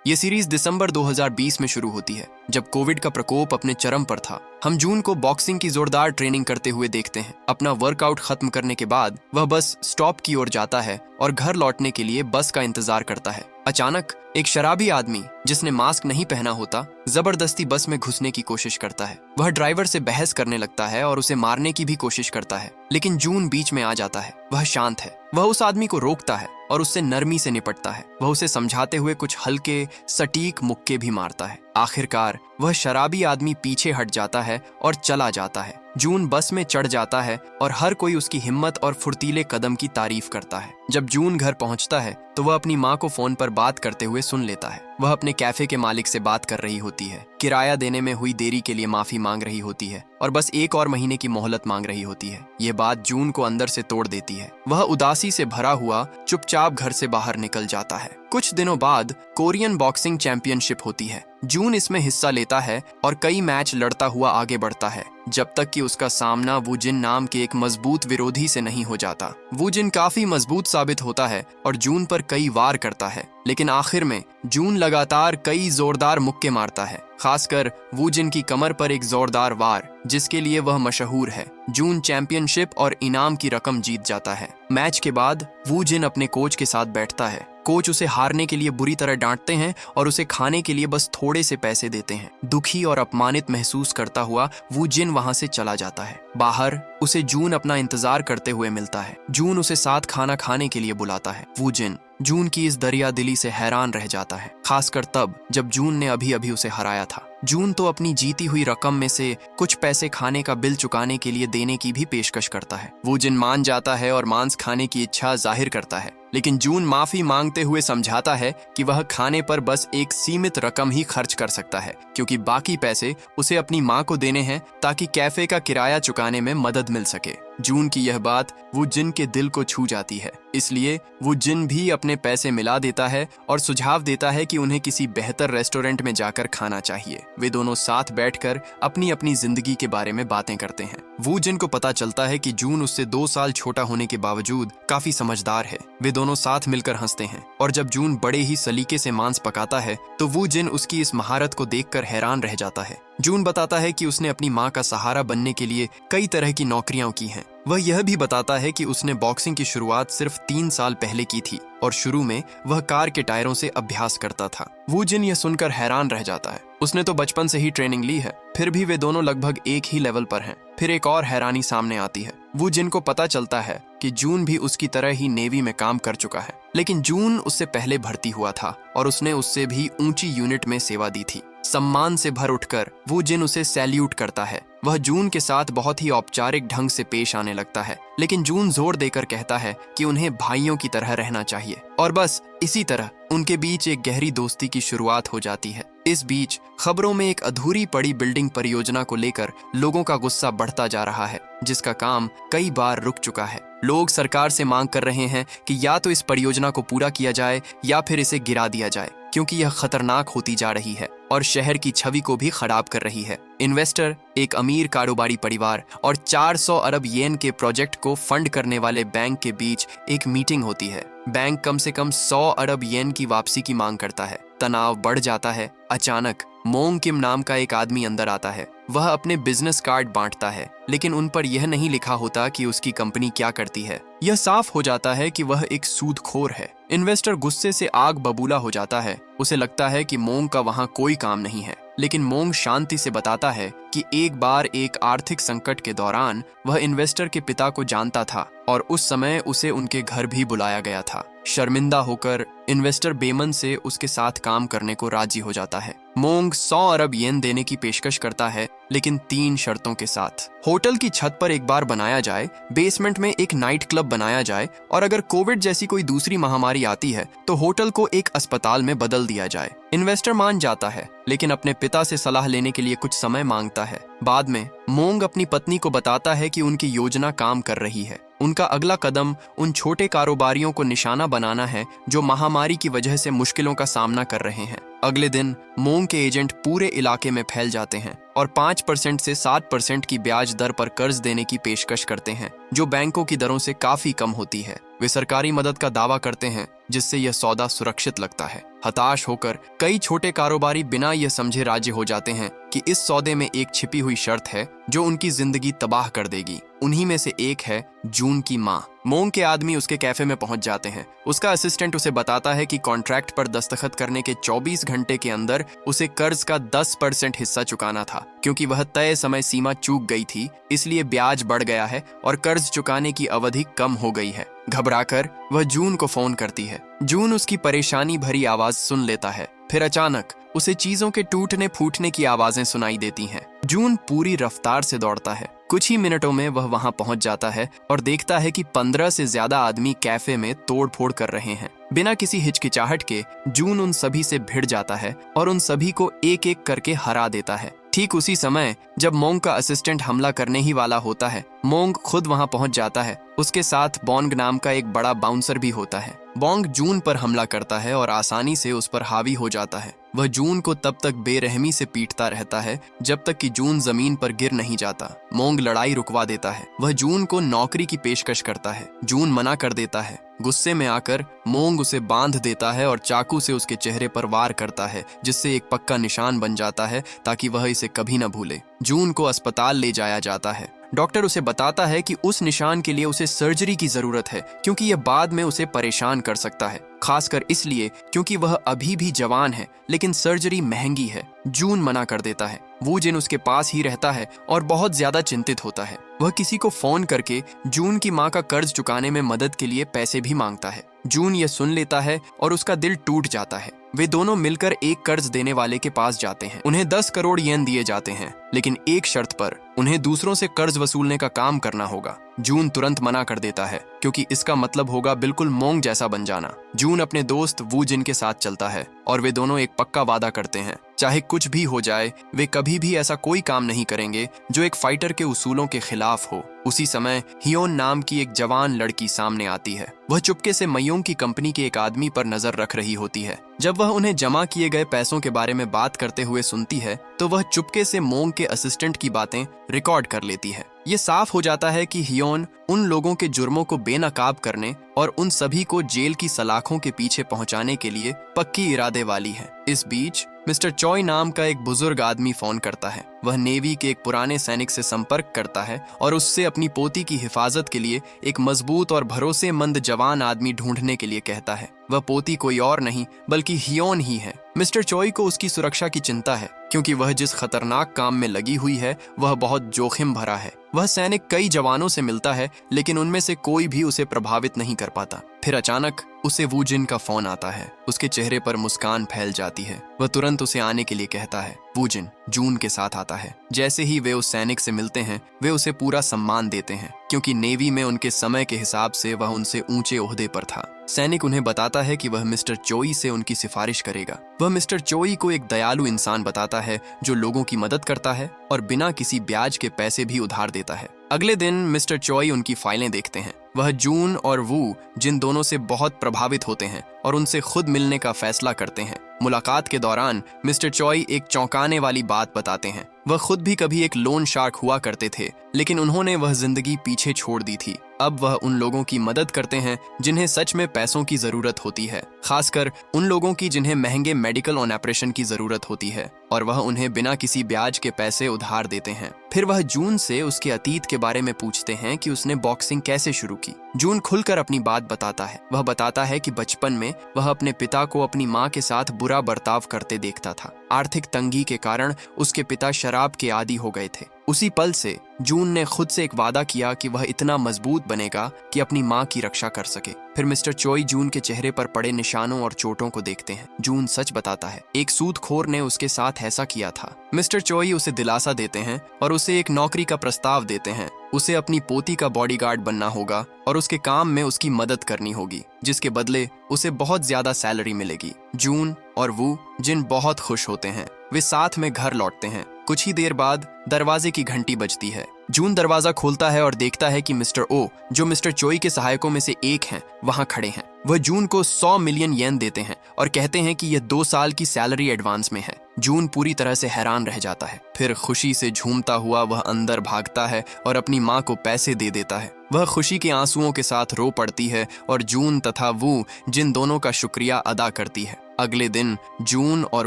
ये सीरीज दिसंबर 2020 में शुरू होती है, जब कोविड का प्रकोप अपने चरम पर था। हम जून को बॉक्सिंग की जोरदार ट्रेनिंग करते हुए देखते हैं। अपना वर्कआउट खत्म करने के बाद वह बस स्टॉप की ओर जाता है और घर लौटने के लिए बस का इंतजार करता है। अचानक एक शराबी आदमी जिसने मास्क नहीं पहना होता, जबरदस्ती बस में घुसने की कोशिश करता है। वह ड्राइवर से बहस करने लगता है और उसे मारने की भी कोशिश करता है, लेकिन जून बीच में आ जाता है। वह शांत है। वह उस आदमी को रोकता है और उससे नरमी से निपटता है। वह उसे समझाते हुए कुछ हल्के सटीक मुक्के भी मारता है। आखिरकार वह शराबी आदमी पीछे हट जाता है और चला जाता है। जून बस में चढ़ जाता है और हर कोई उसकी हिम्मत और फुर्तीले कदम की तारीफ करता है। जब जून घर पहुंचता है तो वह अपनी माँ को फोन पर बात करते हुए सुन लेता है। वह अपने कैफे के मालिक से बात कर रही होती है, किराया देने में हुई देरी के लिए माफी मांग रही होती है और बस एक और महीने की मोहलत मांग रही होती है। ये बात जून को अंदर से तोड़ देती है। वह उदासी से भरा हुआ चुपचाप घर से बाहर निकल जाता है। कुछ दिनों बाद कोरियन बॉक्सिंग चैंपियनशिप होती है। जून इसमें हिस्सा लेता है और कई मैच लड़ता हुआ आगे बढ़ता है, जब तक कि उसका सामना वूजिन नाम के एक मजबूत विरोधी से नहीं हो जाता। वूजिन काफी मजबूत साबित होता है और जून पर कई वार करता है, लेकिन आखिर में जून लगातार कई जोरदार मुक्के मारता है, खासकर वूजिन की कमर पर एक जोरदार वार जिसके लिए वह मशहूर है। जून चैंपियनशिप और इनाम की रकम जीत जाता है। मैच के बाद वूजिन अपने कोच के साथ बैठता है। कोच उसे हारने के लिए बुरी तरह डांटते हैं और उसे खाने के लिए बस थोड़े से पैसे देते हैं। दुखी और अपमानित महसूस करता हुआ वूजिन वहां से चला जाता है। बाहर उसे जून अपना इंतजार करते हुए मिलता है। जून उसे साथ खाना खाने के लिए बुलाता है। वूजिन जून की इस दरिया दिली से हैरान रह जाता है, खासकर तब जब जून ने अभी अभी उसे हराया था। जून तो अपनी जीती हुई रकम में से कुछ पैसे खाने का बिल चुकाने के लिए देने की भी पेशकश करता है। वूजिन मान जाता है और मांस खाने की इच्छा जाहिर करता है, लेकिन जून माफी मांगते हुए समझाता है कि वह खाने पर बस एक सीमित रकम ही खर्च कर सकता है, क्योंकि बाकी पैसे उसे अपनी मां को देने हैं ताकि कैफे का किराया चुकाने में मदद मिल सके। जून की यह बात वूजिन के दिल को छू जाती है, इसलिए वूजिन भी अपने पैसे मिला देता है और सुझाव देता है कि उन्हें किसी बेहतर रेस्टोरेंट में जाकर खाना चाहिए। वे दोनों साथ बैठकर अपनी अपनी जिंदगी के बारे में बातें करते हैं। वूजिन को पता चलता है कि जून उससे 2 साल छोटा होने के बावजूद काफी समझदार है। वे दोनों साथ मिलकर हंसते हैं और जब जून बड़े ही सलीके से मांस पकाता है तो वूजिन उसकी इस महारत को देखकर हैरान रह जाता है। जून बताता है कि उसने अपनी मां का सहारा बनने के लिए कई तरह की नौकरियां की हैं। वह यह भी बताता है कि उसने बॉक्सिंग की शुरुआत सिर्फ 3 साल पहले की थी और शुरू में वह कार के टायरों से अभ्यास करता था। वूजिन यह सुनकर हैरान रह जाता है। उसने तो बचपन से ही ट्रेनिंग ली है, फिर भी वे दोनों लगभग एक ही लेवल पर हैं। फिर एक और हैरानी सामने आती है। वूजिन को पता चलता है कि जून भी उसकी तरह ही नेवी में काम कर चुका है, लेकिन जून उससे पहले भर्ती हुआ था और उसने उससे भी ऊंची यूनिट में सेवा दी थी। सम्मान से भर उठकर वूजिन उसे सैल्यूट करता है। वह जून के साथ बहुत ही औपचारिक ढंग से पेश आने लगता है, लेकिन जून जोर देकर कहता है कि उन्हें भाइयों की तरह रहना चाहिए और बस इसी तरह उनके बीच एक गहरी दोस्ती की शुरुआत हो जाती है। इस बीच खबरों में एक अधूरी पड़ी बिल्डिंग परियोजना को लेकर लोगों का गुस्सा बढ़ता जा रहा है, जिसका काम कई बार रुक चुका है। लोग सरकार से मांग कर रहे हैं कि या तो इस परियोजना को पूरा किया जाए या फिर इसे गिरा दिया जाए, क्योंकि यह खतरनाक होती जा रही है और शहर की छवि को भी खराब कर रही है। इन्वेस्टर, एक अमीर कारोबारी परिवार और 400 अरब येन के प्रोजेक्ट को फंड करने वाले बैंक के बीच एक मीटिंग होती है। बैंक कम से कम 100 अरब येन की वापसी की मांग करता है। तनाव बढ़ जाता है। अचानक मोंग किम नाम का एक आदमी अंदर आता है। वह अपने बिजनेस कार्ड बांटता है, लेकिन उन पर यह नहीं लिखा होता कि उसकी कंपनी क्या करती है। यह साफ हो जाता है कि वह एक सूदखोर है। इन्वेस्टर गुस्से से आग बबूला हो जाता है। उसे लगता है कि मोंग का वहां कोई काम नहीं है, लेकिन मोंग शांति से बताता है कि एक बार एक आर्थिक संकट के दौरान वह इन्वेस्टर के पिता को जानता था और उस समय उसे उनके घर भी बुलाया गया था। शर्मिंदा होकर इन्वेस्टर बेमन से उसके साथ काम करने को राजी हो जाता है। मोंग 100 अरब येन देने की पेशकश करता है, लेकिन 3 शर्तों के साथ। होटल की छत पर एक बार बनाया जाए, बेसमेंट में एक नाइट क्लब बनाया जाए और अगर कोविड जैसी कोई दूसरी महामारी आती है तो होटल को एक अस्पताल में बदल दिया जाए। इन्वेस्टर मान जाता है, लेकिन अपने पिता से सलाह लेने के लिए कुछ समय मांगता है। बाद में मोंग अपनी पत्नी को बताता है कि उनकी योजना काम कर रही है। उनका अगला कदम उन छोटे कारोबारियों को निशाना बनाना है जो महामारी की वजह से मुश्किलों का सामना कर रहे हैं। अगले दिन मोंग के एजेंट पूरे इलाके में फैल जाते हैं और 5% से 7% की ब्याज दर पर कर्ज देने की पेशकश करते हैं। जो बैंकों की दरों से काफी कम होती है। वे सरकारी मदद का दावा करते हैं, जिससे यह सौदा सुरक्षित लगता है। हताश होकर कई छोटे कारोबारी बिना यह समझे राजी हो जाते हैं कि इस सौदे में एक छिपी हुई शर्त है जो उनकी जिंदगी तबाह कर देगी। उन्हीं में से एक है जून की माँ। मोंग के आदमी उसके कैफे में पहुंच जाते हैं। उसका असिस्टेंट उसे बताता है कि कॉन्ट्रैक्ट पर दस्तखत करने के 24 घंटे के अंदर उसे कर्ज का 10% हिस्सा चुकाना था। क्योंकि वह तय समय सीमा चूक गई थी, इसलिए ब्याज बढ़ गया है और कर्ज चुकाने की अवधि कम हो गई है। घबराकर वह जून को फोन करती है। जून उसकी परेशानी भरी आवाज सुन लेता है। फिर अचानक उसे चीजों के टूटने फूटने की आवाजें सुनाई देती हैं। जून पूरी रफ्तार से दौड़ता है। कुछ ही मिनटों में वह वहां पहुंच जाता है और देखता है कि 15 से ज्यादा आदमी कैफे में तोड़फोड़ कर रहे हैं। बिना किसी हिचकिचाहट के जून उन सभी से भिड़ जाता है और उन सभी को एक एक करके हरा देता है। ठीक उसी समय जब मोंग का असिस्टेंट हमला करने ही वाला होता है, मोंग खुद वहां पहुंच जाता है। उसके साथ बॉन्ग नाम का एक बड़ा बाउंसर भी होता है। बॉन्ग जून पर हमला करता है और आसानी से उस पर हावी हो जाता है। वह जून को तब तक बेरहमी से पीटता रहता है जब तक कि जून जमीन पर गिर नहीं जाता। मोंग लड़ाई रुकवा देता है। वह जून को नौकरी की पेशकश करता है। जून मना कर देता है। गुस्से में आकर मोंग उसे बांध देता है और चाकू से उसके चेहरे पर वार करता है, जिससे एक पक्का निशान बन जाता है ताकि वह इसे कभी न भूले। जून को अस्पताल ले जाया जाता है। डॉक्टर उसे बताता है कि उस निशान के लिए उसे सर्जरी की जरूरत है, क्योंकि यह बाद में उसे परेशान कर सकता है, खासकर इसलिए क्योंकि वह अभी भी जवान है, लेकिन सर्जरी महंगी है। जून मना कर देता है। वू जिन उसके पास ही रहता है और बहुत ज्यादा चिंतित होता है। वह किसी को फोन करके जून की माँ का कर्ज चुकाने में मदद के लिए पैसे भी मांगता है। जून यह सुन लेता है और उसका दिल टूट जाता है। वे दोनों मिलकर एक कर्ज देने वाले के पास जाते हैं। उन्हें 10 करोड़ येन दिए जाते हैं, लेकिन एक शर्त पर, उन्हें दूसरों से कर्ज वसूलने का काम करना होगा। जून तुरंत मना कर देता है, क्योंकि इसका मतलब होगा बिल्कुल मोंग जैसा बन जाना। जून अपने दोस्त वू जिन के साथ चलता है और वे दोनों एक पक्का वादा करते हैं, चाहे कुछ भी हो जाए वे कभी भी ऐसा कोई काम नहीं करेंगे जो एक फाइटर के उसूलों के खिलाफ हो। उसी समय हियोन नाम की एक जवान लड़की सामने आती है। वह चुपके से मयोंग की कंपनी के एक आदमी पर नजर रख रही होती है। जब वह उन्हें जमा किए गए पैसों के बारे में बात करते हुए सुनती है, तो वह चुपके से मोंग के असिस्टेंट की बातें रिकॉर्ड कर लेती है। ये साफ हो जाता है कि हियोन उन लोगों के जुर्मों को बेनकाब करने और उन सभी को जेल की सलाखों के पीछे पहुंचाने के लिए पक्की इरादे वाली है। इस बीच मिस्टर चॉय नाम का एक बुजुर्ग आदमी फोन करता है। वह नेवी के एक पुराने सैनिक से संपर्क करता है और उससे अपनी पोती की हिफाजत के लिए एक मजबूत और भरोसेमंद जवान आदमी ढूंढने के लिए कहता है। वह पोती कोई और नहीं बल्कि हियोन ही है। मिस्टर चॉय को उसकी सुरक्षा की चिंता है, क्योंकि वह जिस खतरनाक काम में लगी हुई है वह बहुत जोखिम भरा है। वह सैनिक कई जवानों से मिलता है, लेकिन उनमें से कोई भी उसे प्रभावित नहीं कर पाता। फिर अचानक उसे वू जिन का फोन आता है। उसके चेहरे पर मुस्कान फैल जाती है। वह तुरंत उसे आने के लिए कहता है। वू जिन जून के साथ आता है। जैसे ही वे उस सैनिक से मिलते हैं, वे उसे पूरा सम्मान देते हैं, क्योंकि नेवी में उनके समय के हिसाब से वह उनसे ऊंचे ओहदे पर था। सैनिक उन्हें बताता है कि वह मिस्टर चोई से उनकी सिफारिश करेगा। वह मिस्टर चोई को एक दयालु इंसान बताता है जो लोगों की मदद करता है और बिना किसी ब्याज के पैसे भी उधार देता है। अगले दिन मिस्टर चोई उनकी फाइलें देखते हैं। वह जून और वू जिन दोनों से बहुत प्रभावित होते हैं और उनसे खुद मिलने का फैसला करते हैं। मुलाकात के दौरान मिस्टर चॉय एक चौंकाने वाली बात बताते हैं। वह खुद भी कभी एक लोन शार्क हुआ करते थे, लेकिन उन्होंने वह जिंदगी पीछे छोड़ दी थी। अब वह उन लोगों की मदद करते हैं जिन्हें सच में पैसों की जरूरत होती है, खासकर उन लोगों की जिन्हें महंगे मेडिकल ऑपरेशन की जरूरत होती है, और वह उन्हें बिना किसी ब्याज के पैसे उधार देते हैं। फिर वह जून से उसके अतीत के बारे में पूछते हैं कि उसने बॉक्सिंग कैसे शुरू की। जून खुलकर अपनी बात बताता है। वह बताता है कि बचपन में वह अपने पिता को अपनी माँ के साथ बुरा बर्ताव करते देखता था। आर्थिक तंगी के कारण उसके पिता शराब के आदी हो गए थे। उसी पल से जून ने खुद से एक वादा किया कि वह इतना मजबूत बनेगा कि अपनी माँ की रक्षा कर सके। फिर मिस्टर चोई जून के चेहरे पर पड़े निशानों और चोटों को देखते हैं। जून सच बताता है, एक सूदखोर ने उसके साथ ऐसा किया था। मिस्टर चोई उसे दिलासा देते हैं और उसे एक नौकरी का प्रस्ताव देते हैं। उसे अपनी पोती का बॉडीगार्ड बनना होगा और उसके काम में उसकी मदद करनी होगी, जिसके बदले उसे बहुत ज्यादा सैलरी मिलेगी। जून और वू जिन बहुत खुश होते हैं। वे साथ में घर लौटते हैं। कुछ ही देर बाद दरवाजे की घंटी बजती है। जून दरवाजा खोलता है और देखता है कि मिस्टर ओ, जो मिस्टर चोई के सहायकों में से एक हैं, वहां खड़े हैं। वह जून को 100 मिलियन येन देते हैं और कहते हैं कि यह 2 साल की सैलरी एडवांस में है। जून पूरी तरह से हैरान रह जाता है। फिर खुशी से झूमता हुआ वह अंदर भागता है और अपनी माँ को पैसे दे देता है। वह खुशी के आंसुओं के साथ रो पड़ती है और जून तथा वू जिन दोनों का शुक्रिया अदा करती है। अगले दिन जून और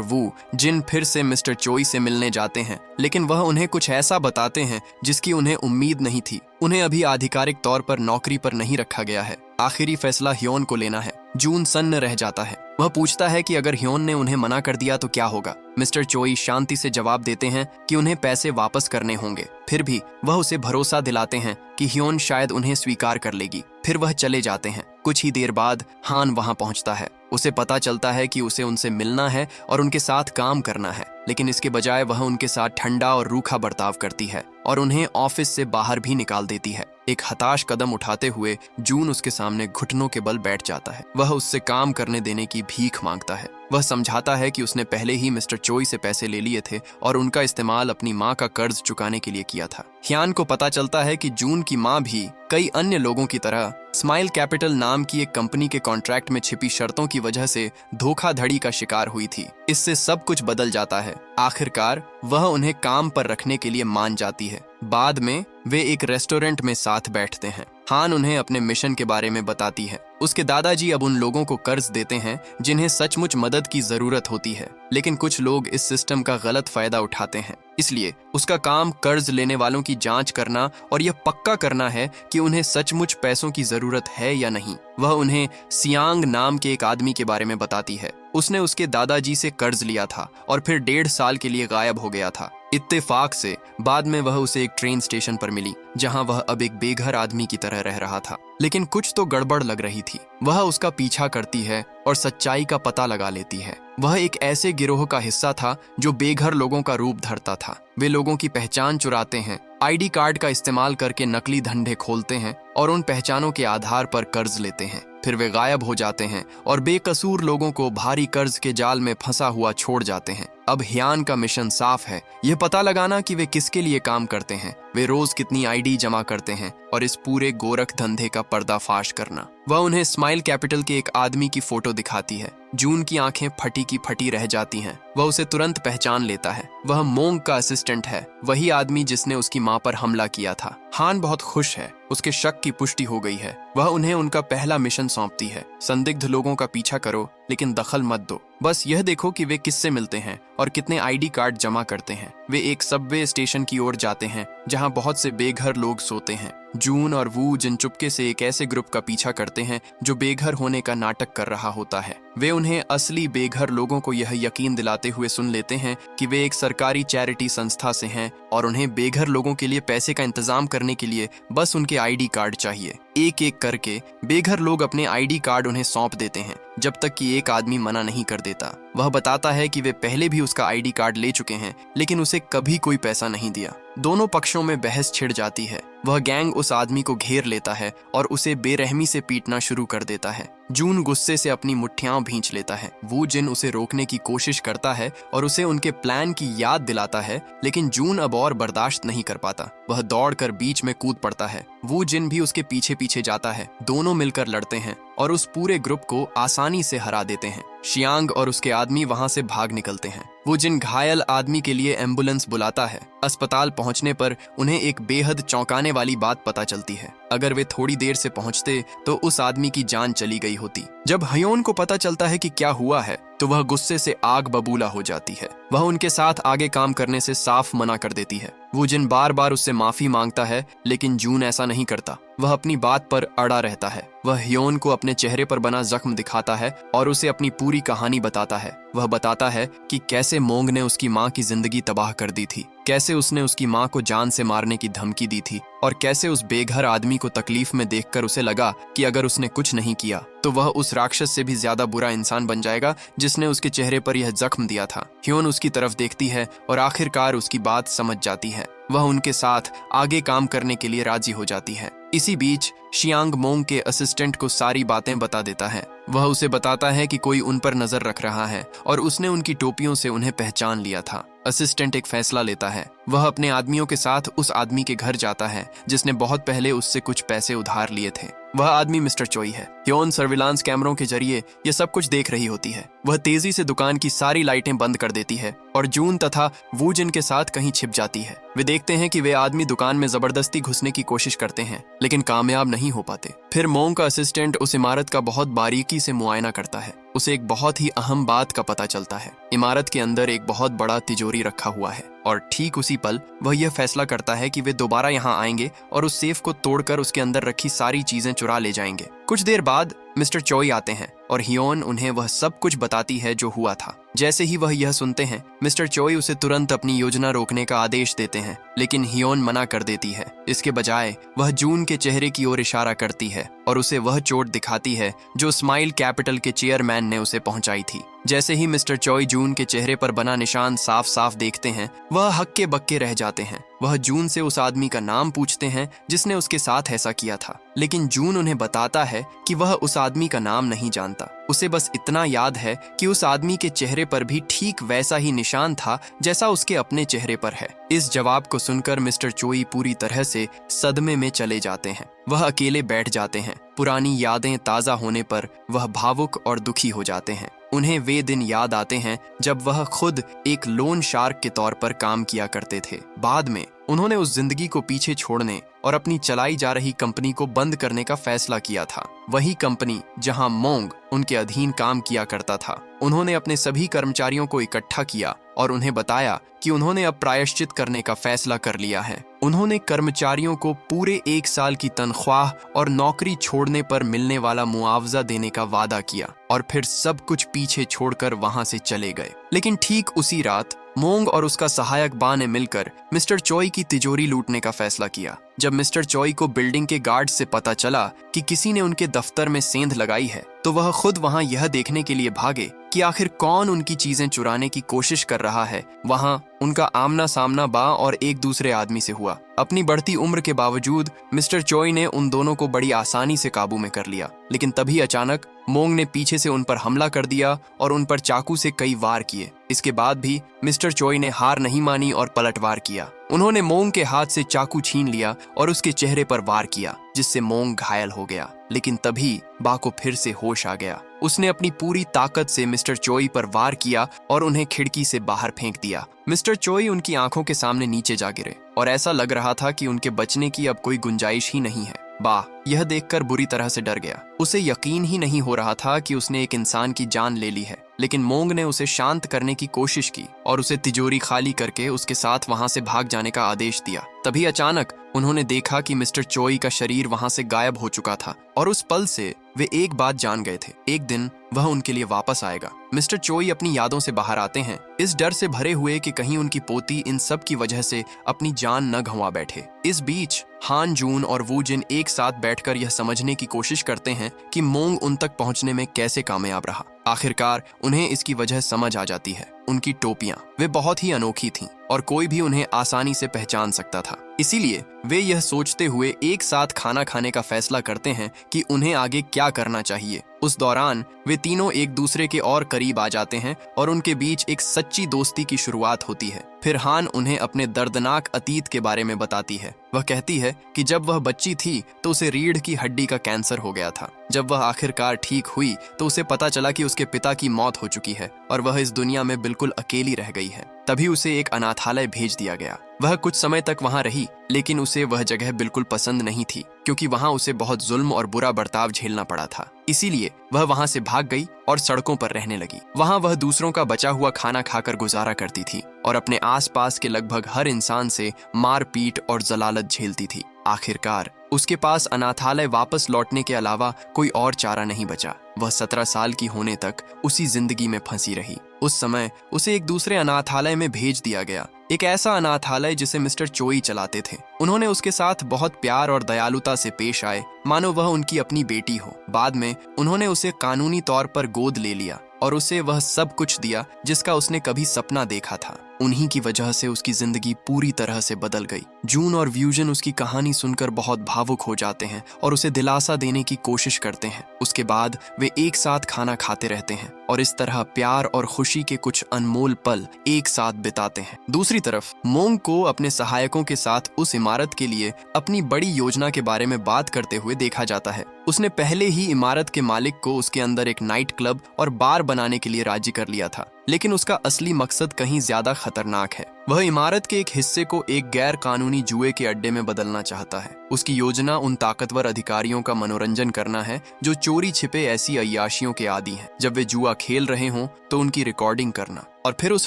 वू जिन फिर से मिस्टर चोई से मिलने जाते हैं, लेकिन वह उन्हें कुछ ऐसा बताते हैं जिसकी उन्हें उम्मीद नहीं थी। उन्हें अभी आधिकारिक तौर पर नौकरी पर नहीं रखा गया है। आखिरी फैसला ह्योन को लेना है। जून सन्न रह जाता है। वह पूछता है कि अगर ह्योन ने उन्हें मना कर दिया तो क्या होगा। मिस्टर चोई शांति से जवाब देते हैं कि उन्हें पैसे वापस करने होंगे। फिर भी वह उसे भरोसा दिलाते हैं कि ह्योन शायद उन्हें स्वीकार कर लेगी। फिर वह चले जाते हैं। कुछ ही देर बाद हान वहां पहुंचता है। उसे पता चलता है कि उसे उनसे मिलना है और उनके साथ काम करना है, लेकिन इसके बजाय वह उनके साथ ठंडा और रूखा बर्ताव करती है और उन्हें ऑफिस से बाहर भी निकाल देती है। एक हताश कदम उठाते हुए जून उसके सामने घुटनों के बल बैठ जाता है। वह उससे काम करने देने की भीख मांगता है। वह समझाता है कि उसने पहले ही मिस्टर चोई से पैसे ले लिए थे और उनका इस्तेमाल अपनी माँ का कर्ज चुकाने के लिए किया था। ह्यान को पता चलता है कि जून की माँ भी कई अन्य लोगों की तरह स्माइल कैपिटल नाम की एक कंपनी के कॉन्ट्रैक्ट में छिपी शर्तों की वजह से धोखाधड़ी का शिकार हुई थी। इससे सब कुछ बदल जाता है। आखिरकार वह उन्हें काम पर रखने के लिए मान जाती है। बाद में वे एक रेस्टोरेंट में साथ बैठते हैं। हान उन्हें अपने मिशन के बारे में बताती है। उसके दादाजी अब उन लोगों को कर्ज देते हैं जिन्हें सचमुच मदद की जरूरत होती है, लेकिन कुछ लोग इस सिस्टम का गलत फायदा उठाते हैं। इसलिए उसका काम कर्ज लेने वालों की जांच करना और यह पक्का करना है कि उन्हें सचमुच पैसों की जरूरत है या नहीं। वह उन्हें सियांग नाम के एक आदमी के बारे में बताती है। उसने उसके दादाजी से कर्ज लिया था और फिर 1.5 साल के लिए गायब हो गया था। इत्तेफाक से बाद में वह उसे एक ट्रेन स्टेशन पर मिली, जहां वह अब एक बेघर आदमी की तरह रह रहा था। लेकिन कुछ तो गड़बड़ लग रही थी। वह उसका पीछा करती है और सच्चाई का पता लगा लेती है। वह एक ऐसे गिरोह का हिस्सा था जो बेघर लोगों का रूप धरता था। वे लोगों की पहचान चुराते हैं, आईडी कार्ड का इस्तेमाल करके नकली धंधे खोलते हैं और उन पहचानों के आधार पर कर्ज लेते हैं। फिर वे गायब हो जाते हैं और बेकसूर लोगों को भारी कर्ज के जाल में फंसा हुआ छोड़ जाते हैं। अब ह्यान का मिशन साफ है, यह पता लगाना कि वे किसके लिए काम करते हैं, वे रोज कितनी आईडी जमा करते हैं और इस पूरे गोरख धंधे का पर्दाफाश करना। वह उन्हें स्माइल कैपिटल के एक आदमी की फोटो दिखाती है। जून की आंखें फटी की फटी रह जाती हैं। वह उसे तुरंत पहचान लेता है। वह मोंग का असिस्टेंट है, वही आदमी जिसने उसकी मां पर हमला किया था। हान बहुत खुश है, उसके शक की पुष्टि हो गई है। वह उन्हें उनका पहला मिशन सौंपती है। संदिग्ध लोगों का पीछा करो, लेकिन दखल मत दो। बस यह देखो कि वे किससे मिलते हैं और कितने आईडी कार्ड जमा करते हैं। वे एक सबवे स्टेशन की ओर जाते हैं जहां बहुत से बेघर लोग सोते हैं। जून और वू जिन चुपके से एक ऐसे ग्रुप का पीछा करते हैं जो बेघर होने का नाटक कर रहा होता है। वे उन्हें असली बेघर लोगों को यह यकीन दिलाते हुए सुन लेते हैं कि वे एक सरकारी चैरिटी संस्था से हैं और उन्हें बेघर लोगों के लिए पैसे का इंतजाम करने के लिए बस उनके आईडी कार्ड चाहिए। एक एक करके बेघर लोग अपने आईडी कार्ड उन्हें सौंप देते हैं, जब तक कि एक आदमी मना नहीं कर देता। वह बताता है कि वे पहले भी उसका आईडी कार्ड ले चुके हैं, लेकिन उसे कभी कोई पैसा नहीं दिया। दोनों पक्षों में बहस छिड़ जाती है। वह गैंग उस आदमी को घेर लेता है और उसे बेरहमी से पीटना शुरू कर देता है। जून गुस्से से अपनी मुट्ठियां भींच लेता है। वू जिन उसे रोकने की कोशिश करता है और उसे उनके प्लान की याद दिलाता है, लेकिन जून अब और बर्दाश्त नहीं कर पाता। वह दौड़कर बीच में कूद पड़ता है। वू जिन भी उसके पीछे पीछे जाता है। दोनों मिलकर लड़ते हैं और उस पूरे ग्रुप को आसानी से हरा देते हैं। शियांग और उसके आदमी वहां से भाग निकलते हैं। वो जिन घायल आदमी के लिए एम्बुलेंस बुलाता है। अस्पताल पहुंचने पर उन्हें एक बेहद चौंकाने वाली बात पता चलती है। अगर वे थोड़ी देर से पहुंचते तो उस आदमी की जान चली गई होती। जब ह्योन को पता चलता है कि क्या हुआ है तो वह गुस्से से आग बबूला हो जाती है। वह उनके साथ आगे काम करने से साफ मना कर देती है। वो जिन बार बार उससे माफी मांगता है, लेकिन जून ऐसा नहीं करता। वह अपनी बात पर अड़ा रहता है। वह ह्योन को अपने चेहरे पर बना जख्म दिखाता है और उसे अपनी पूरी कहानी बताता है। वह बताता है कि कैसे मोंग ने उसकी माँ की जिंदगी तबाह कर दी थी, कैसे उसने उसकी माँ को जान से मारने की धमकी दी थी और कैसे उस बेघर आदमी को तकलीफ में देखकर उसे लगा कि अगर उसने कुछ नहीं किया तो वह उस राक्षस से भी ज्यादा बुरा इंसान बन जाएगा जिसने उसके चेहरे पर यह जख्म दिया था। ह्योन उसकी तरफ देखती है और आखिरकार उसकी बात समझ जाती है। वह उनके साथ आगे काम करने के लिए राजी हो जाती है। इसी बीच शियांग मोंग के असिस्टेंट को सारी बातें बता देता है। वह उसे बताता है कि कोई उन पर नजर रख रहा है और उसने उनकी टोपियों से उन्हें पहचान लिया था। असिस्टेंट एक फैसला लेता है। वह अपने आदमियों के साथ उस आदमी के घर जाता है जिसने बहुत पहले उससे कुछ पैसे उधार लिए थे। वह आदमी मिस्टर चोई है। ह्योन सर्विलांस कैमरों के जरिए यह सब कुछ देख रही होती है। वह तेजी से दुकान की सारी लाइटें बंद कर देती है और जून तथा वूजिन के साथ कहीं छिप जाती है। वे देखते हैं कि वे आदमी दुकान में जबरदस्ती घुसने की कोशिश करते हैं, लेकिन कामयाब नहीं हो पाते। फिर मोंग का असिस्टेंट उस इमारत का बहुत बारीकी से मुआयना करता है। उसे एक बहुत ही अहम बात का पता चलता है। इमारत के अंदर एक बहुत बड़ा तिजोरी रखा हुआ है और ठीक उसी पल वह यह फैसला करता है कि वे दोबारा यहाँ आएंगे और उस सेफ को तोड़कर उसके अंदर रखी सारी चीजें चुरा ले जाएंगे। कुछ देर बाद मिस्टर चोई आते हैं और हियोन उन्हें वह सब कुछ बताती है जो हुआ था। जैसे ही वह यह सुनते हैं, मिस्टर चोई उसे तुरंत अपनी योजना रोकने का आदेश देते हैं, लेकिन हियोन मना कर देती है। इसके बजाय वह जून के चेहरे की ओर इशारा करती है और उसे वह चोट दिखाती है जो स्माइल कैपिटल के चेयरमैन ने उसे पहुंचाई थी। जैसे ही मिस्टर चोई जून के चेहरे पर बना निशान साफ साफ देखते हैं, वह हक्के बक्के रह जाते हैं। वह जून से उस आदमी का नाम पूछते हैं जिसने उसके साथ ऐसा किया था, लेकिन जून उन्हें बताता है कि वह उस आदमी का नाम नहीं जानता। उसे बस इतना याद है कि उस आदमी के चेहरे पर भी ठीक वैसा ही निशान था जैसा उसके अपने चेहरे पर है। इस जवाब को सुनकर मिस्टर चोई पूरी तरह से सदमे में चले जाते हैं। वह अकेले बैठ जाते हैं। पुरानी यादें ताजा होने पर वह भावुक और दुखी हो जाते हैं। उन्हें वे दिन याद आते हैं जब वह खुद एक लोन शार्क के तौर पर काम किया करते थे। बाद में उन्होंने उस जिंदगी को पीछे छोड़ने और अपनी चलाई जा रही कंपनी को बंद करने का फैसला किया था। वही कंपनी जहां मोंग उनके अधीन काम किया करता था। उन्होंने अपने सभी कर्मचारियों को इकट्ठा किया और उन्हें बताया कि उन्होंने अब प्रायश्चित करने का फैसला कर लिया है। उन्होंने कर्मचारियों को पूरे 1 साल की तनख्वाह और नौकरी छोड़ने पर मिलने वाला मुआवजा देने का वादा किया और फिर सब कुछ पीछे छोड़कर वहां से चले गए। लेकिन ठीक उसी रात मोंग और उसका सहायक बा ने मिलकर मिस्टर चोई की तिजोरी लूटने का फैसला किया। जब मिस्टर चोई को बिल्डिंग के गार्ड से पता चला कि किसी ने उनके दफ्तर में सेंध लगाई है, तो वह खुद वहां यह देखने के लिए भागे कि आखिर कौन उनकी चीजें चुराने की कोशिश कर रहा है। वहां उनका आमना सामना बा और एक दूसरे आदमी से हुआ। अपनी बढ़ती उम्र के बावजूद मिस्टर चोई ने उन दोनों को बड़ी आसानी से काबू में कर लिया। लेकिन तभी अचानक मोंग ने पीछे से उन पर हमला कर दिया और उन पर चाकू से कई वार किए। इसके बाद भी मिस्टर चोई ने हार नहीं मानी और पलटवार किया। उन्होंने मोंग के हाथ से चाकू छीन लिया और उसके चेहरे पर वार किया, जिससे मोंग घायल हो गया। लेकिन तभी बा को फिर से होश आ गया। उसने अपनी पूरी ताकत से मिस्टर चोई पर वार किया और उन्हें खिड़की से बाहर फेंक दिया। मिस्टर चोई उनकी आंखों के सामने नीचे जा गिरे और ऐसा लग रहा था कि उनके बचने की अब कोई गुंजाइश ही नहीं है। बा यह देखकर बुरी तरह से डर गया। उसे यकीन ही नहीं हो रहा था कि उसने एक इंसान की जान ले ली है। लेकिन मोंग ने उसे शांत करने की कोशिश की और उसे तिजोरी खाली करके उसके साथ वहां से भाग जाने का आदेश दिया। तभी अचानक उन्होंने देखा कि मिस्टर चोई का शरीर वहां से गायब हो चुका था और उस पल से वे एक बात जान गए थे, एक दिन वह उनके लिए वापस आएगा। मिस्टर चोई अपनी यादों से बाहर आते हैं, इस डर से भरे हुए कि कहीं उनकी पोती इन सब की वजह से अपनी जान न गंवा बैठे। इस बीच हान जून और वू जिन एक साथ बैठकर यह समझने की कोशिश करते हैं कि मोंग उन तक पहुंचने में कैसे कामयाब रहा। आखिरकार उन्हें इसकी वजह समझ आ जाती है। उनकी टोपियां वे बहुत ही अनोखी थीं और कोई भी उन्हें आसानी से पहचान सकता था। इसीलिए वे यह सोचते हुए एक साथ खाना खाने का फैसला करते हैं कि उन्हें आगे क्या करना चाहिए। उस दौरान वे तीनों एक दूसरे के और करीब आ जाते हैं और उनके बीच एक सच्ची दोस्ती की शुरुआत होती है। फिर हान उन्हें अपने दर्दनाक अतीत के बारे में बताती है। वह कहती है कि जब वह बच्ची थी तो उसे रीढ़ की हड्डी का कैंसर हो गया था। जब वह आखिरकार ठीक हुई तो उसे पता चला कि उसके पिता की मौत हो चुकी है और वह इस दुनिया में बिल्कुल अकेली रह गई है। तभी उसे एक अनाथालय भेज दिया गया। वह कुछ समय तक वहां रही, लेकिन उसे वह जगह बिल्कुल पसंद नहीं थी क्योंकि वहां उसे बहुत जुल्म और बुरा बर्ताव झेलना पड़ा था। इसीलिए वह वहां से भाग गई और सड़कों पर रहने लगी। वहां वह दूसरों का बचा हुआ खाना खाकर गुजारा करती थी और अपने आसपास के लगभग हर इंसान से मारपीट और जलालत झेलती थी। आखिरकार उसके पास अनाथालय वापस लौटने के अलावा कोई और चारा नहीं बचा। वह 17 साल की होने तक उसी जिंदगी में फंसी रही। उस समय उसे एक दूसरे अनाथालय में भेज दिया गया, एक ऐसा अनाथालय जिसे मिस्टर चोई चलाते थे। उन्होंने उसके साथ बहुत प्यार और दयालुता से पेश आए, मानो वह उनकी अपनी बेटी हो। बाद में उन्होंने उसे कानूनी तौर पर गोद ले लिया और उसे वह सब कुछ दिया जिसका उसने कभी सपना देखा था। उन्हीं की वजह से उसकी जिंदगी पूरी तरह से बदल गई। जून और व्यूजन उसकी कहानी सुनकर बहुत भावुक हो जाते हैं और उसे दिलासा देने की कोशिश करते हैं। उसके बाद वे एक साथ खाना खाते रहते हैं और इस तरह प्यार और खुशी के कुछ अनमोल पल एक साथ बिताते हैं। दूसरी तरफ मोंग को अपने सहायकों के साथ उस इमारत के लिए अपनी बड़ी योजना के बारे में बात करते हुए देखा जाता है। उसने पहले ही इमारत के मालिक को उसके अंदर एक नाइट क्लब और बार बनाने के लिए राजी कर लिया था, लेकिन उसका असली मकसद कहीं ज्यादा खतरनाक है। वह इमारत के एक हिस्से को एक गैर कानूनी जुए के अड्डे में बदलना चाहता है। उसकी योजना उन ताकतवर अधिकारियों का मनोरंजन करना है जो चोरी छिपे ऐसी अय्याशियों के आदी हैं। जब वे जुआ खेल रहे हों तो उनकी रिकॉर्डिंग करना और फिर उस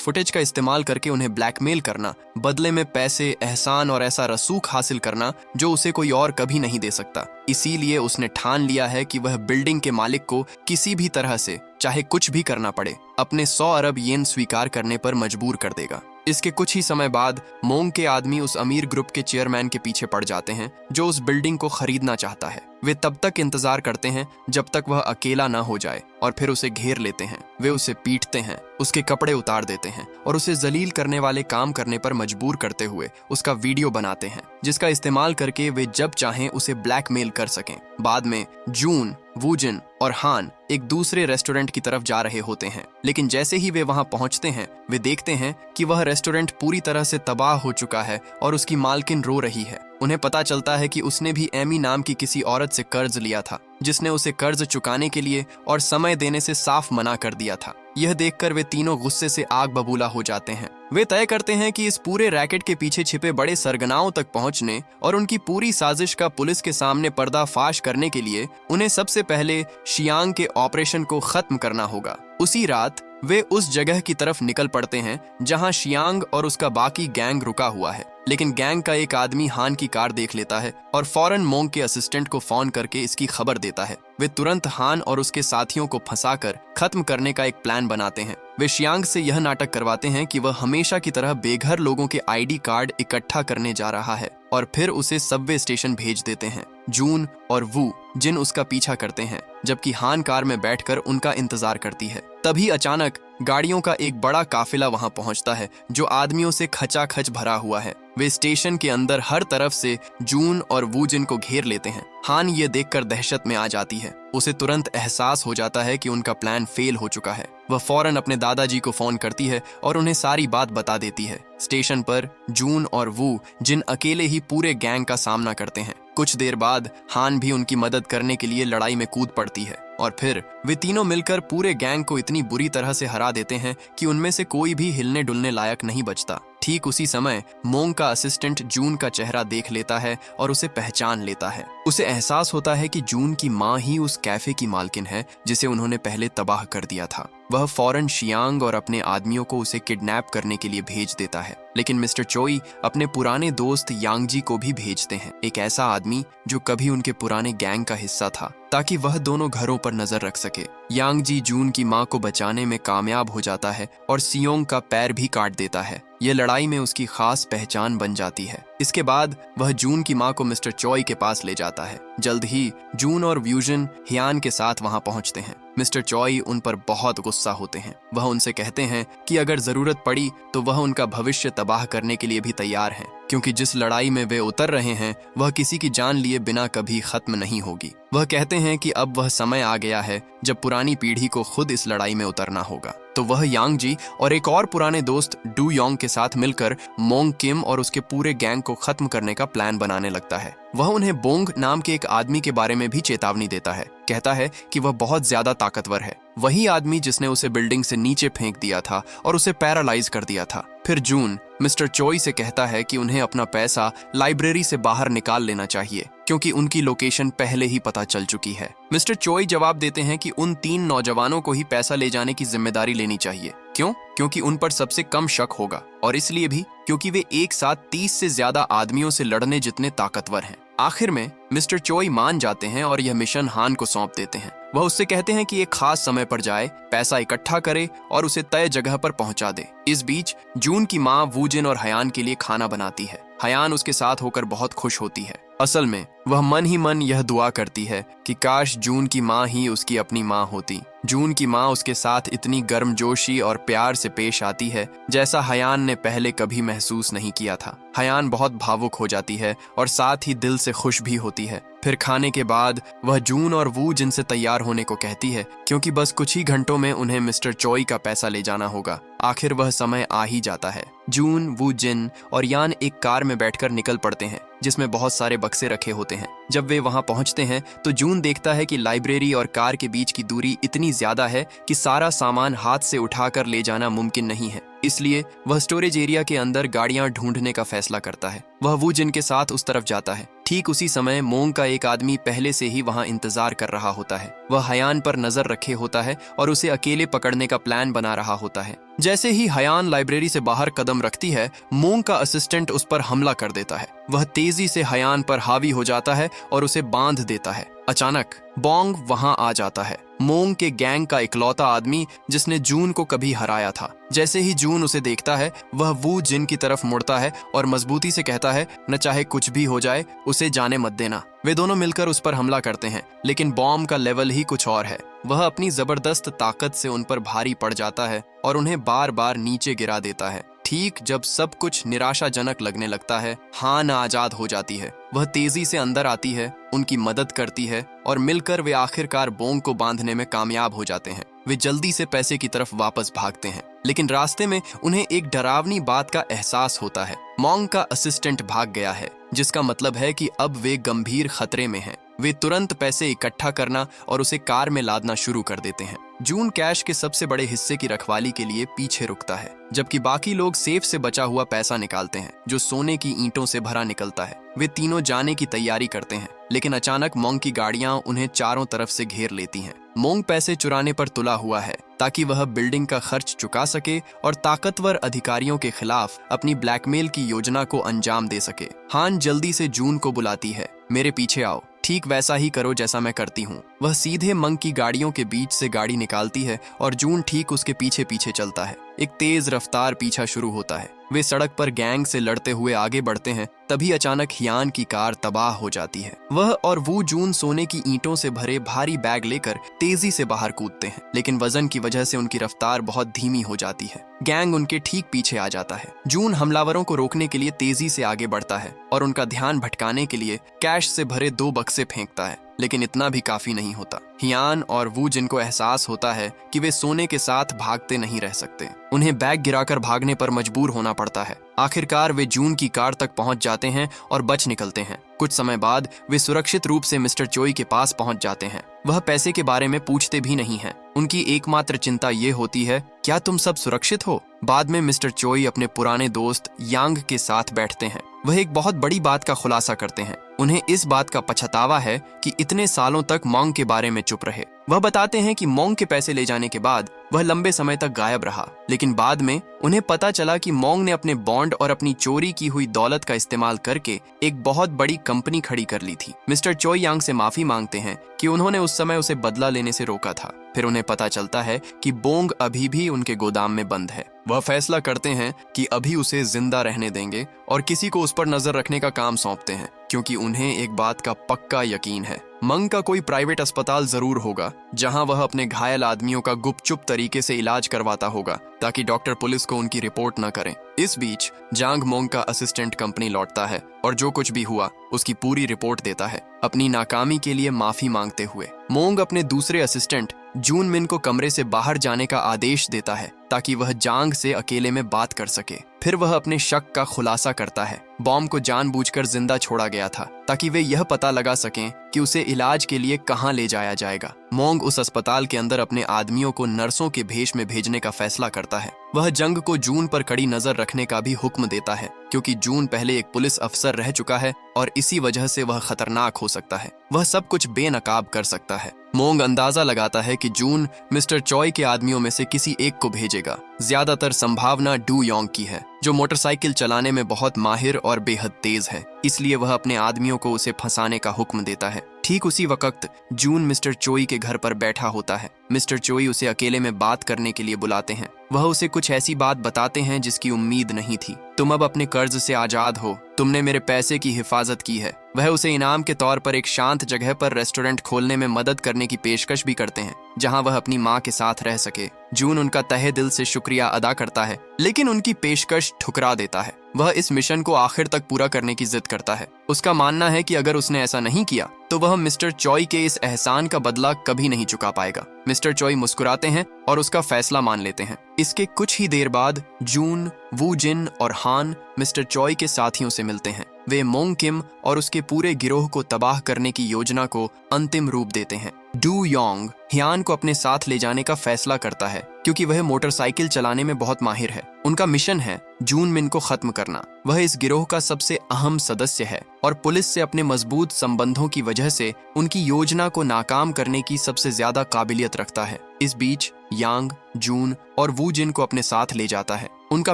फुटेज का इस्तेमाल करके उन्हें ब्लैकमेल करना, बदले में पैसे, एहसान और ऐसा रसूख हासिल करना जो उसे कोई और कभी नहीं दे सकता। इसीलिए उसने ठान लिया है कि वह बिल्डिंग के मालिक को किसी भी तरह से, चाहे कुछ भी करना पड़े, अपने 100 अरब येन स्वीकार करने पर मजबूर कर देगा। इसके कुछ ही समय बाद मोंग के आदमी उस अमीर ग्रुप के चेयरमैन के पीछे पड़ जाते हैं जो उस बिल्डिंग को खरीदना चाहता है। वे तब तक इंतजार करते हैं जब तक वह अकेला ना हो जाए और फिर उसे घेर लेते हैं। वे उसे पीटते हैं, उसके कपड़े उतार देते हैं और उसे जलील करने वाले काम करने पर मजबूर करते हुए उसका वीडियो बनाते हैं, जिसका इस्तेमाल करके वे जब चाहें उसे ब्लैकमेल कर सकें। बाद में जून, वूजिन और हान एक दूसरे रेस्टोरेंट की तरफ जा रहे होते हैं, लेकिन जैसे ही वे वहां पहुंचते हैं वे देखते हैं कि वह रेस्टोरेंट पूरी तरह से तबाह हो चुका है और उसकी मालकिन रो रही है। उन्हें पता चलता है कि उसने भी एमी नाम की किसी औरत से कर्ज लिया था, जिसने उसे कर्ज चुकाने के लिए और समय देने से साफ मना कर दिया था। यह देखकर वे तीनों गुस्से से आग बबूला हो जाते हैं। वे तय करते हैं कि इस पूरे रैकेट के पीछे छिपे बड़े सरगनाओं तक पहुंचने और उनकी पूरी साजिश का पुलिस के सामने पर्दाफाश करने के लिए उन्हें सबसे पहले शियांग के ऑपरेशन को खत्म करना होगा। उसी रात वे उस जगह की तरफ निकल पड़ते हैं जहां शियांग और उसका बाकी गैंग रुका हुआ है, लेकिन गैंग का एक आदमी हान की कार देख लेता है और फौरन मोंग के असिस्टेंट को फोन करके इसकी खबर देता है। वे तुरंत हान और उसके साथियों को फंसाकर खत्म करने का एक प्लान बनाते हैं। वे शियांग से यह नाटक करवाते हैं कि वह हमेशा की तरह बेघर लोगों के आईडी कार्ड इकट्ठा करने जा रहा है और फिर उसे सबवे स्टेशन भेज देते हैं। जून और वू जिन उसका पीछा करते हैं, जबकि हान कार में बैठकर उनका इंतजार करती है। तभी अचानक गाड़ियों का एक बड़ा काफिला वहां पहुंचता है जो आदमियों से खचाखच भरा हुआ है। वे स्टेशन के अंदर हर तरफ से जून और वूजिन को घेर लेते हैं। हान ये देखकर दहशत में आ जाती है। उसे तुरंत एहसास हो जाता है कि उनका प्लान फेल हो चुका है। वह फौरन अपने दादाजी को फोन करती है और उन्हें सारी बात बता देती है। स्टेशन पर जून और वू जिन अकेले ही पूरे गैंग का सामना करते हैं। कुछ देर बाद हान भी उनकी मदद करने के लिए लड़ाई में कूद पड़ती है और फिर वे तीनों मिलकर पूरे गैंग को इतनी बुरी तरह से हरा देते हैं कि उनमें से कोई भी हिलने डुलने लायक नहीं बचता। ठीक उसी समय मोंग का असिस्टेंट जून का चेहरा देख लेता है और उसे पहचान लेता है। उसे एहसास होता है कि जून की माँ ही उस कैफे की मालकिन है जिसे उन्होंने पहले तबाह कर दिया था। वह फौरन शियांग और अपने आदमियों को उसे किडनैप करने के लिए भेज देता है, लेकिन मिस्टर चोई अपने पुराने दोस्त यांगजी को भी भेजते हैं, एक ऐसा आदमी जो कभी उनके पुराने गैंग का हिस्सा था, ताकि वह दोनों घरों पर नजर रख सके। यांगजी जून की माँ को बचाने में कामयाब हो जाता है और सियोंग का पैर भी काट देता है। यह लड़ाई में उसकी खास पहचान बन जाती है। इसके बाद वह जून की माँ को मिस्टर चोई के पास ले जाता है। जल्द ही जून और व्यूजन हियान के साथ वहां पहुंचते हैं। मिस्टर चोई उन पर बहुत गुस्सा होते हैं। वह उनसे कहते हैं कि अगर जरूरत पड़ी तो वह उनका भविष्य तबाह करने के लिए भी तैयार हैं, क्योंकि जिस लड़ाई में वे उतर रहे हैं वह किसी की जान लिए बिना कभी खत्म नहीं होगी। वह कहते हैं कि अब वह समय आ गया है जब पुरानी पीढ़ी को खुद इस लड़ाई में उतरना होगा। तो वह यांगजी और एक और पुराने दोस्त डू योंग के साथ मिलकर मोंग किम और उसके पूरे गैंग को खत्म करने का प्लान बनाने लगता है। वह उन्हें बोंग नाम के एक आदमी के बारे में भी चेतावनी देता है। कहता है कि वह बहुत ज्यादा ताकतवर है, वही आदमी जिसने उसे बिल्डिंग से नीचे फेंक दिया था और उसे पैरालाइज कर दिया था। फिर जून मिस्टर चोई से कहता है कि उन्हें अपना पैसा लाइब्रेरी से बाहर निकाल लेना चाहिए, क्योंकि उनकी लोकेशन पहले ही पता चल चुकी है। मिस्टर चोई जवाब देते हैं कि उन 3 नौजवानों को ही पैसा ले जाने की जिम्मेदारी लेनी चाहिए। क्यों? क्योंकि उन पर सबसे कम शक होगा, और इसलिए भी क्योंकि वे एक साथ 30 से ज्यादा आदमियों से लड़ने जितने ताकतवर हैं। आखिर में मिस्टर चोई मान जाते हैं और यह मिशन हान को सौंप देते हैं। वह उससे कहते हैं कि एक खास समय पर जाए, पैसा इकट्ठा करे और उसे तय जगह पर पहुंचा दे। इस बीच जून की माँ वूजिन और हयान के लिए खाना बनाती है। हयान उसके साथ होकर बहुत खुश होती है। असल में वह मन ही मन यह दुआ करती है कि काश जून की माँ ही उसकी अपनी माँ होती। जून की माँ उसके साथ इतनी गर्मजोशी और प्यार से पेश आती है जैसा हयान ने पहले कभी महसूस नहीं किया था। हयान बहुत भावुक हो जाती है और साथ ही दिल से खुश भी होती है। फिर खाने के बाद वह जून और वू जिन से तैयार होने को कहती है, क्योंकि बस कुछ ही घंटों में उन्हें मिस्टर चोई का पैसा ले जाना होगा। आखिर वह समय आ ही जाता है। जून, वू जिन और यान एक कार में बैठकर निकल पड़ते हैं जिसमें बहुत सारे बक्से रखे होते हैं। जब वे वहां पहुंचते हैं तो जून देखता है कि लाइब्रेरी और कार के बीच की दूरी इतनी ज्यादा है कि सारा सामान हाथ से उठाकर ले जाना मुमकिन नहीं है। इसलिए वह स्टोरेज एरिया के अंदर गाड़ियां ढूंढने का फैसला करता है। वह वू जिन के साथ उस तरफ जाता है। ठीक उसी समय मोंग का एक आदमी पहले से ही वहां इंतजार कर रहा होता है। वह हयान पर नजर रखे होता है और उसे अकेले पकड़ने का प्लान बना रहा होता है। जैसे ही हयान लाइब्रेरी से बाहर कदम रखती है, मोंग का असिस्टेंट उस पर हमला कर देता है। वह तेजी से हयान पर हावी हो जाता है और उसे बांध देता है। अचानक बोंग वहां आ जाता है, मोंग के गैंग का इकलौता आदमी जिसने जून को कभी हराया था। जैसे ही जून उसे देखता है, वह वू जिन की तरफ मुड़ता है और मजबूती से कहता है, न चाहे कुछ भी हो जाए उसे जाने मत देना। वे दोनों मिलकर उस पर हमला करते हैं, लेकिन बॉम्ब का लेवल ही कुछ और है। वह अपनी जबरदस्त ताकत से उन पर भारी पड़ जाता है और उन्हें बार बार नीचे गिरा देता है। ठीक जब सब कुछ निराशाजनक लगने लगता है, हान आजाद हो जाती है। वह तेजी से अंदर आती है, उनकी मदद करती है और मिलकर वे आखिरकार बोंग को बांधने में कामयाब हो जाते हैं। वे जल्दी से पैसे की तरफ वापस भागते हैं, लेकिन रास्ते में उन्हें एक डरावनी बात का एहसास होता है। मोंग का असिस्टेंट भाग गया है, जिसका मतलब है कि अब वे गंभीर खतरे में हैं। वे तुरंत पैसे इकट्ठा करना और उसे कार में लादना शुरू कर देते हैं। जून कैश के सबसे बड़े हिस्से की रखवाली के लिए पीछे रुकता है, जबकि बाकी लोग सेफ से बचा हुआ पैसा निकालते हैं, जो सोने की ईंटों से भरा निकलता है। वे तीनों जाने की तैयारी करते हैं, लेकिन अचानक मोंग की गाड़ियां उन्हें चारों तरफ से घेर लेती हैं। मोंग पैसे चुराने पर तुला हुआ है ताकि वह बिल्डिंग का खर्च चुका सके और ताकतवर अधिकारियों के खिलाफ अपनी ब्लैकमेल की योजना को अंजाम दे सके। हान जल्दी से जून को बुलाती है, मेरे पीछे आओ, ठीक वैसा ही करो जैसा मैं करती हूँ। वह सीधे मंग की गाड़ियों के बीच से गाड़ी निकालती है और जून ठीक उसके पीछे पीछे चलता है। एक तेज रफ्तार पीछा शुरू होता है। वे सड़क पर गैंग से लड़ते हुए आगे बढ़ते हैं, तभी अचानक हियान की कार तबाह हो जाती है। वह और वू जून सोने की ईंटों से भरे भारी बैग लेकर तेजी से बाहर कूदते हैं, लेकिन वजन की वजह से उनकी रफ्तार बहुत धीमी हो जाती है। गैंग उनके ठीक पीछे आ जाता है। जून हमलावरों को रोकने के लिए तेजी से आगे बढ़ता है और उनका ध्यान भटकाने के लिए कैश से भरे 2 बक्से फेंकता है, लेकिन इतना भी काफी नहीं होता। हियान और वू जिनको एहसास होता है कि वे सोने के साथ भागते नहीं रह सकते, उन्हें बैग गिराकर भागने पर मजबूर होना पड़ता है। आखिरकार वे जून की कार तक पहुंच जाते हैं और बच निकलते हैं। कुछ समय बाद वे सुरक्षित रूप से मिस्टर चोई के पास पहुंच जाते हैं। वह पैसे के बारे में पूछते भी नहीं हैं। उनकी एकमात्र चिंता ये होती है, क्या तुम सब सुरक्षित हो? बाद में मिस्टर चोई अपने पुराने दोस्त यांग के साथ बैठते हैं। वह एक बहुत बड़ी बात का खुलासा करते हैं। उन्हें इस बात का पछतावा है कि इतने सालों तक मोंग के बारे में चुप रहे। वह बताते हैं कि मोंग के पैसे ले जाने के बाद वह लंबे समय तक गायब रहा, लेकिन बाद में उन्हें पता चला कि मोंग ने अपने बॉन्ड और अपनी चोरी की हुई दौलत का इस्तेमाल करके एक बहुत बड़ी कंपनी खड़ी कर ली थी। मिस्टर चोई यांग से माफी मांगते हैं कि उन्होंने उस समय उसे बदला लेने से रोका था। फिर उन्हें पता चलता है कि बोंग अभी भी उनके गोदाम में बंद है। वह फैसला करते हैं कि अभी उसे जिंदा रहने देंगे और किसी को उस पर नजर रखने का काम सौंपते हैं, क्योंकि उन्हें एक बात का पक्का यकीन है, मंग का कोई प्राइवेट अस्पताल जरूर होगा जहां वह अपने घायल आदमियों का गुपचुप तरीके से इलाज करवाता होगा, ताकि डॉक्टर पुलिस को उनकी रिपोर्ट न करें। इस बीच जांग मोंग का असिस्टेंट कंपनी लौटता है और जो कुछ भी हुआ उसकी पूरी रिपोर्ट देता है, अपनी नाकामी के लिए माफी मांगते हुए। मोंग अपने दूसरे असिस्टेंट जून मिन को कमरे से बाहर जाने का आदेश देता है ताकि वह जांग से अकेले में बात कर सके। फिर वह अपने शक का खुलासा करता है, बॉम्ब को जानबूझकर जिंदा छोड़ा गया था ताकि वे यह पता लगा सकें कि उसे इलाज के लिए कहां ले जाया जाएगा। मोंग उस अस्पताल के अंदर अपने आदमियों को नर्सों के भेष में भेजने का फैसला करता है। वह जंग को जून पर कड़ी नजर रखने का भी हुक्म देता है, क्योंकि जून पहले एक पुलिस अफसर रह चुका है और इसी वजह से वह खतरनाक हो सकता है। वह सब कुछ बेनकाब कर सकता है। मोंग अंदाजा लगाता है कि जून मिस्टर चॉय के आदमियों में से किसी एक को भेजेगा। ज्यादातर संभावना डू योंग की है, जो मोटरसाइकिल चलाने में बहुत माहिर और बेहद तेज है, इसलिए वह अपने आदमियों को उसे फंसाने का हुक्म देता है। ठीक उसी वक्त जून मिस्टर चोई के घर पर बैठा होता है। मिस्टर चोई उसे अकेले में बात करने के लिए बुलाते हैं। वह उसे कुछ ऐसी बात बताते हैं जिसकी उम्मीद नहीं थी। तुम अब अपने कर्ज से आजाद हो, तुमने मेरे पैसे की हिफाजत की है। वह उसे इनाम के तौर पर एक शांत जगह पर रेस्टोरेंट खोलने में मदद करने की पेशकश भी करते हैं, जहां वह अपनी मां के साथ रह सके। जून उनका तहे दिल से शुक्रिया अदा करता है, लेकिन उनकी पेशकश ठुकरा देता है। वह इस मिशन को आखिर तक पूरा करने की जिद करता है। उसका मानना है कि अगर उसने ऐसा नहीं किया तो वह मिस्टर चॉय के इस एहसान का बदला कभी नहीं चुका पाएगा। मिस्टर चॉय मुस्कुराते हैं और उसका फैसला मान लेते हैं। इसके कुछ ही देर बाद जून, वू जिन और हान मिस्टर चॉय के साथियों से मिलते हैं। वे मोंग किम और उसके पूरे गिरोह को तबाह करने की योजना को अंतिम रूप देते हैं। डू योंग हियान को अपने साथ ले जाने का फैसला करता है क्योंकि वह मोटरसाइकिल चलाने में बहुत माहिर है। उनका मिशन है जून मिन को खत्म करना। वह इस गिरोह का सबसे अहम सदस्य है और पुलिस से अपने मजबूत संबंधों की वजह से उनकी योजना को नाकाम करने की सबसे ज्यादा काबिलियत रखता है। इस बीच यांग, जून और वू जिन को अपने साथ ले जाता है। उनका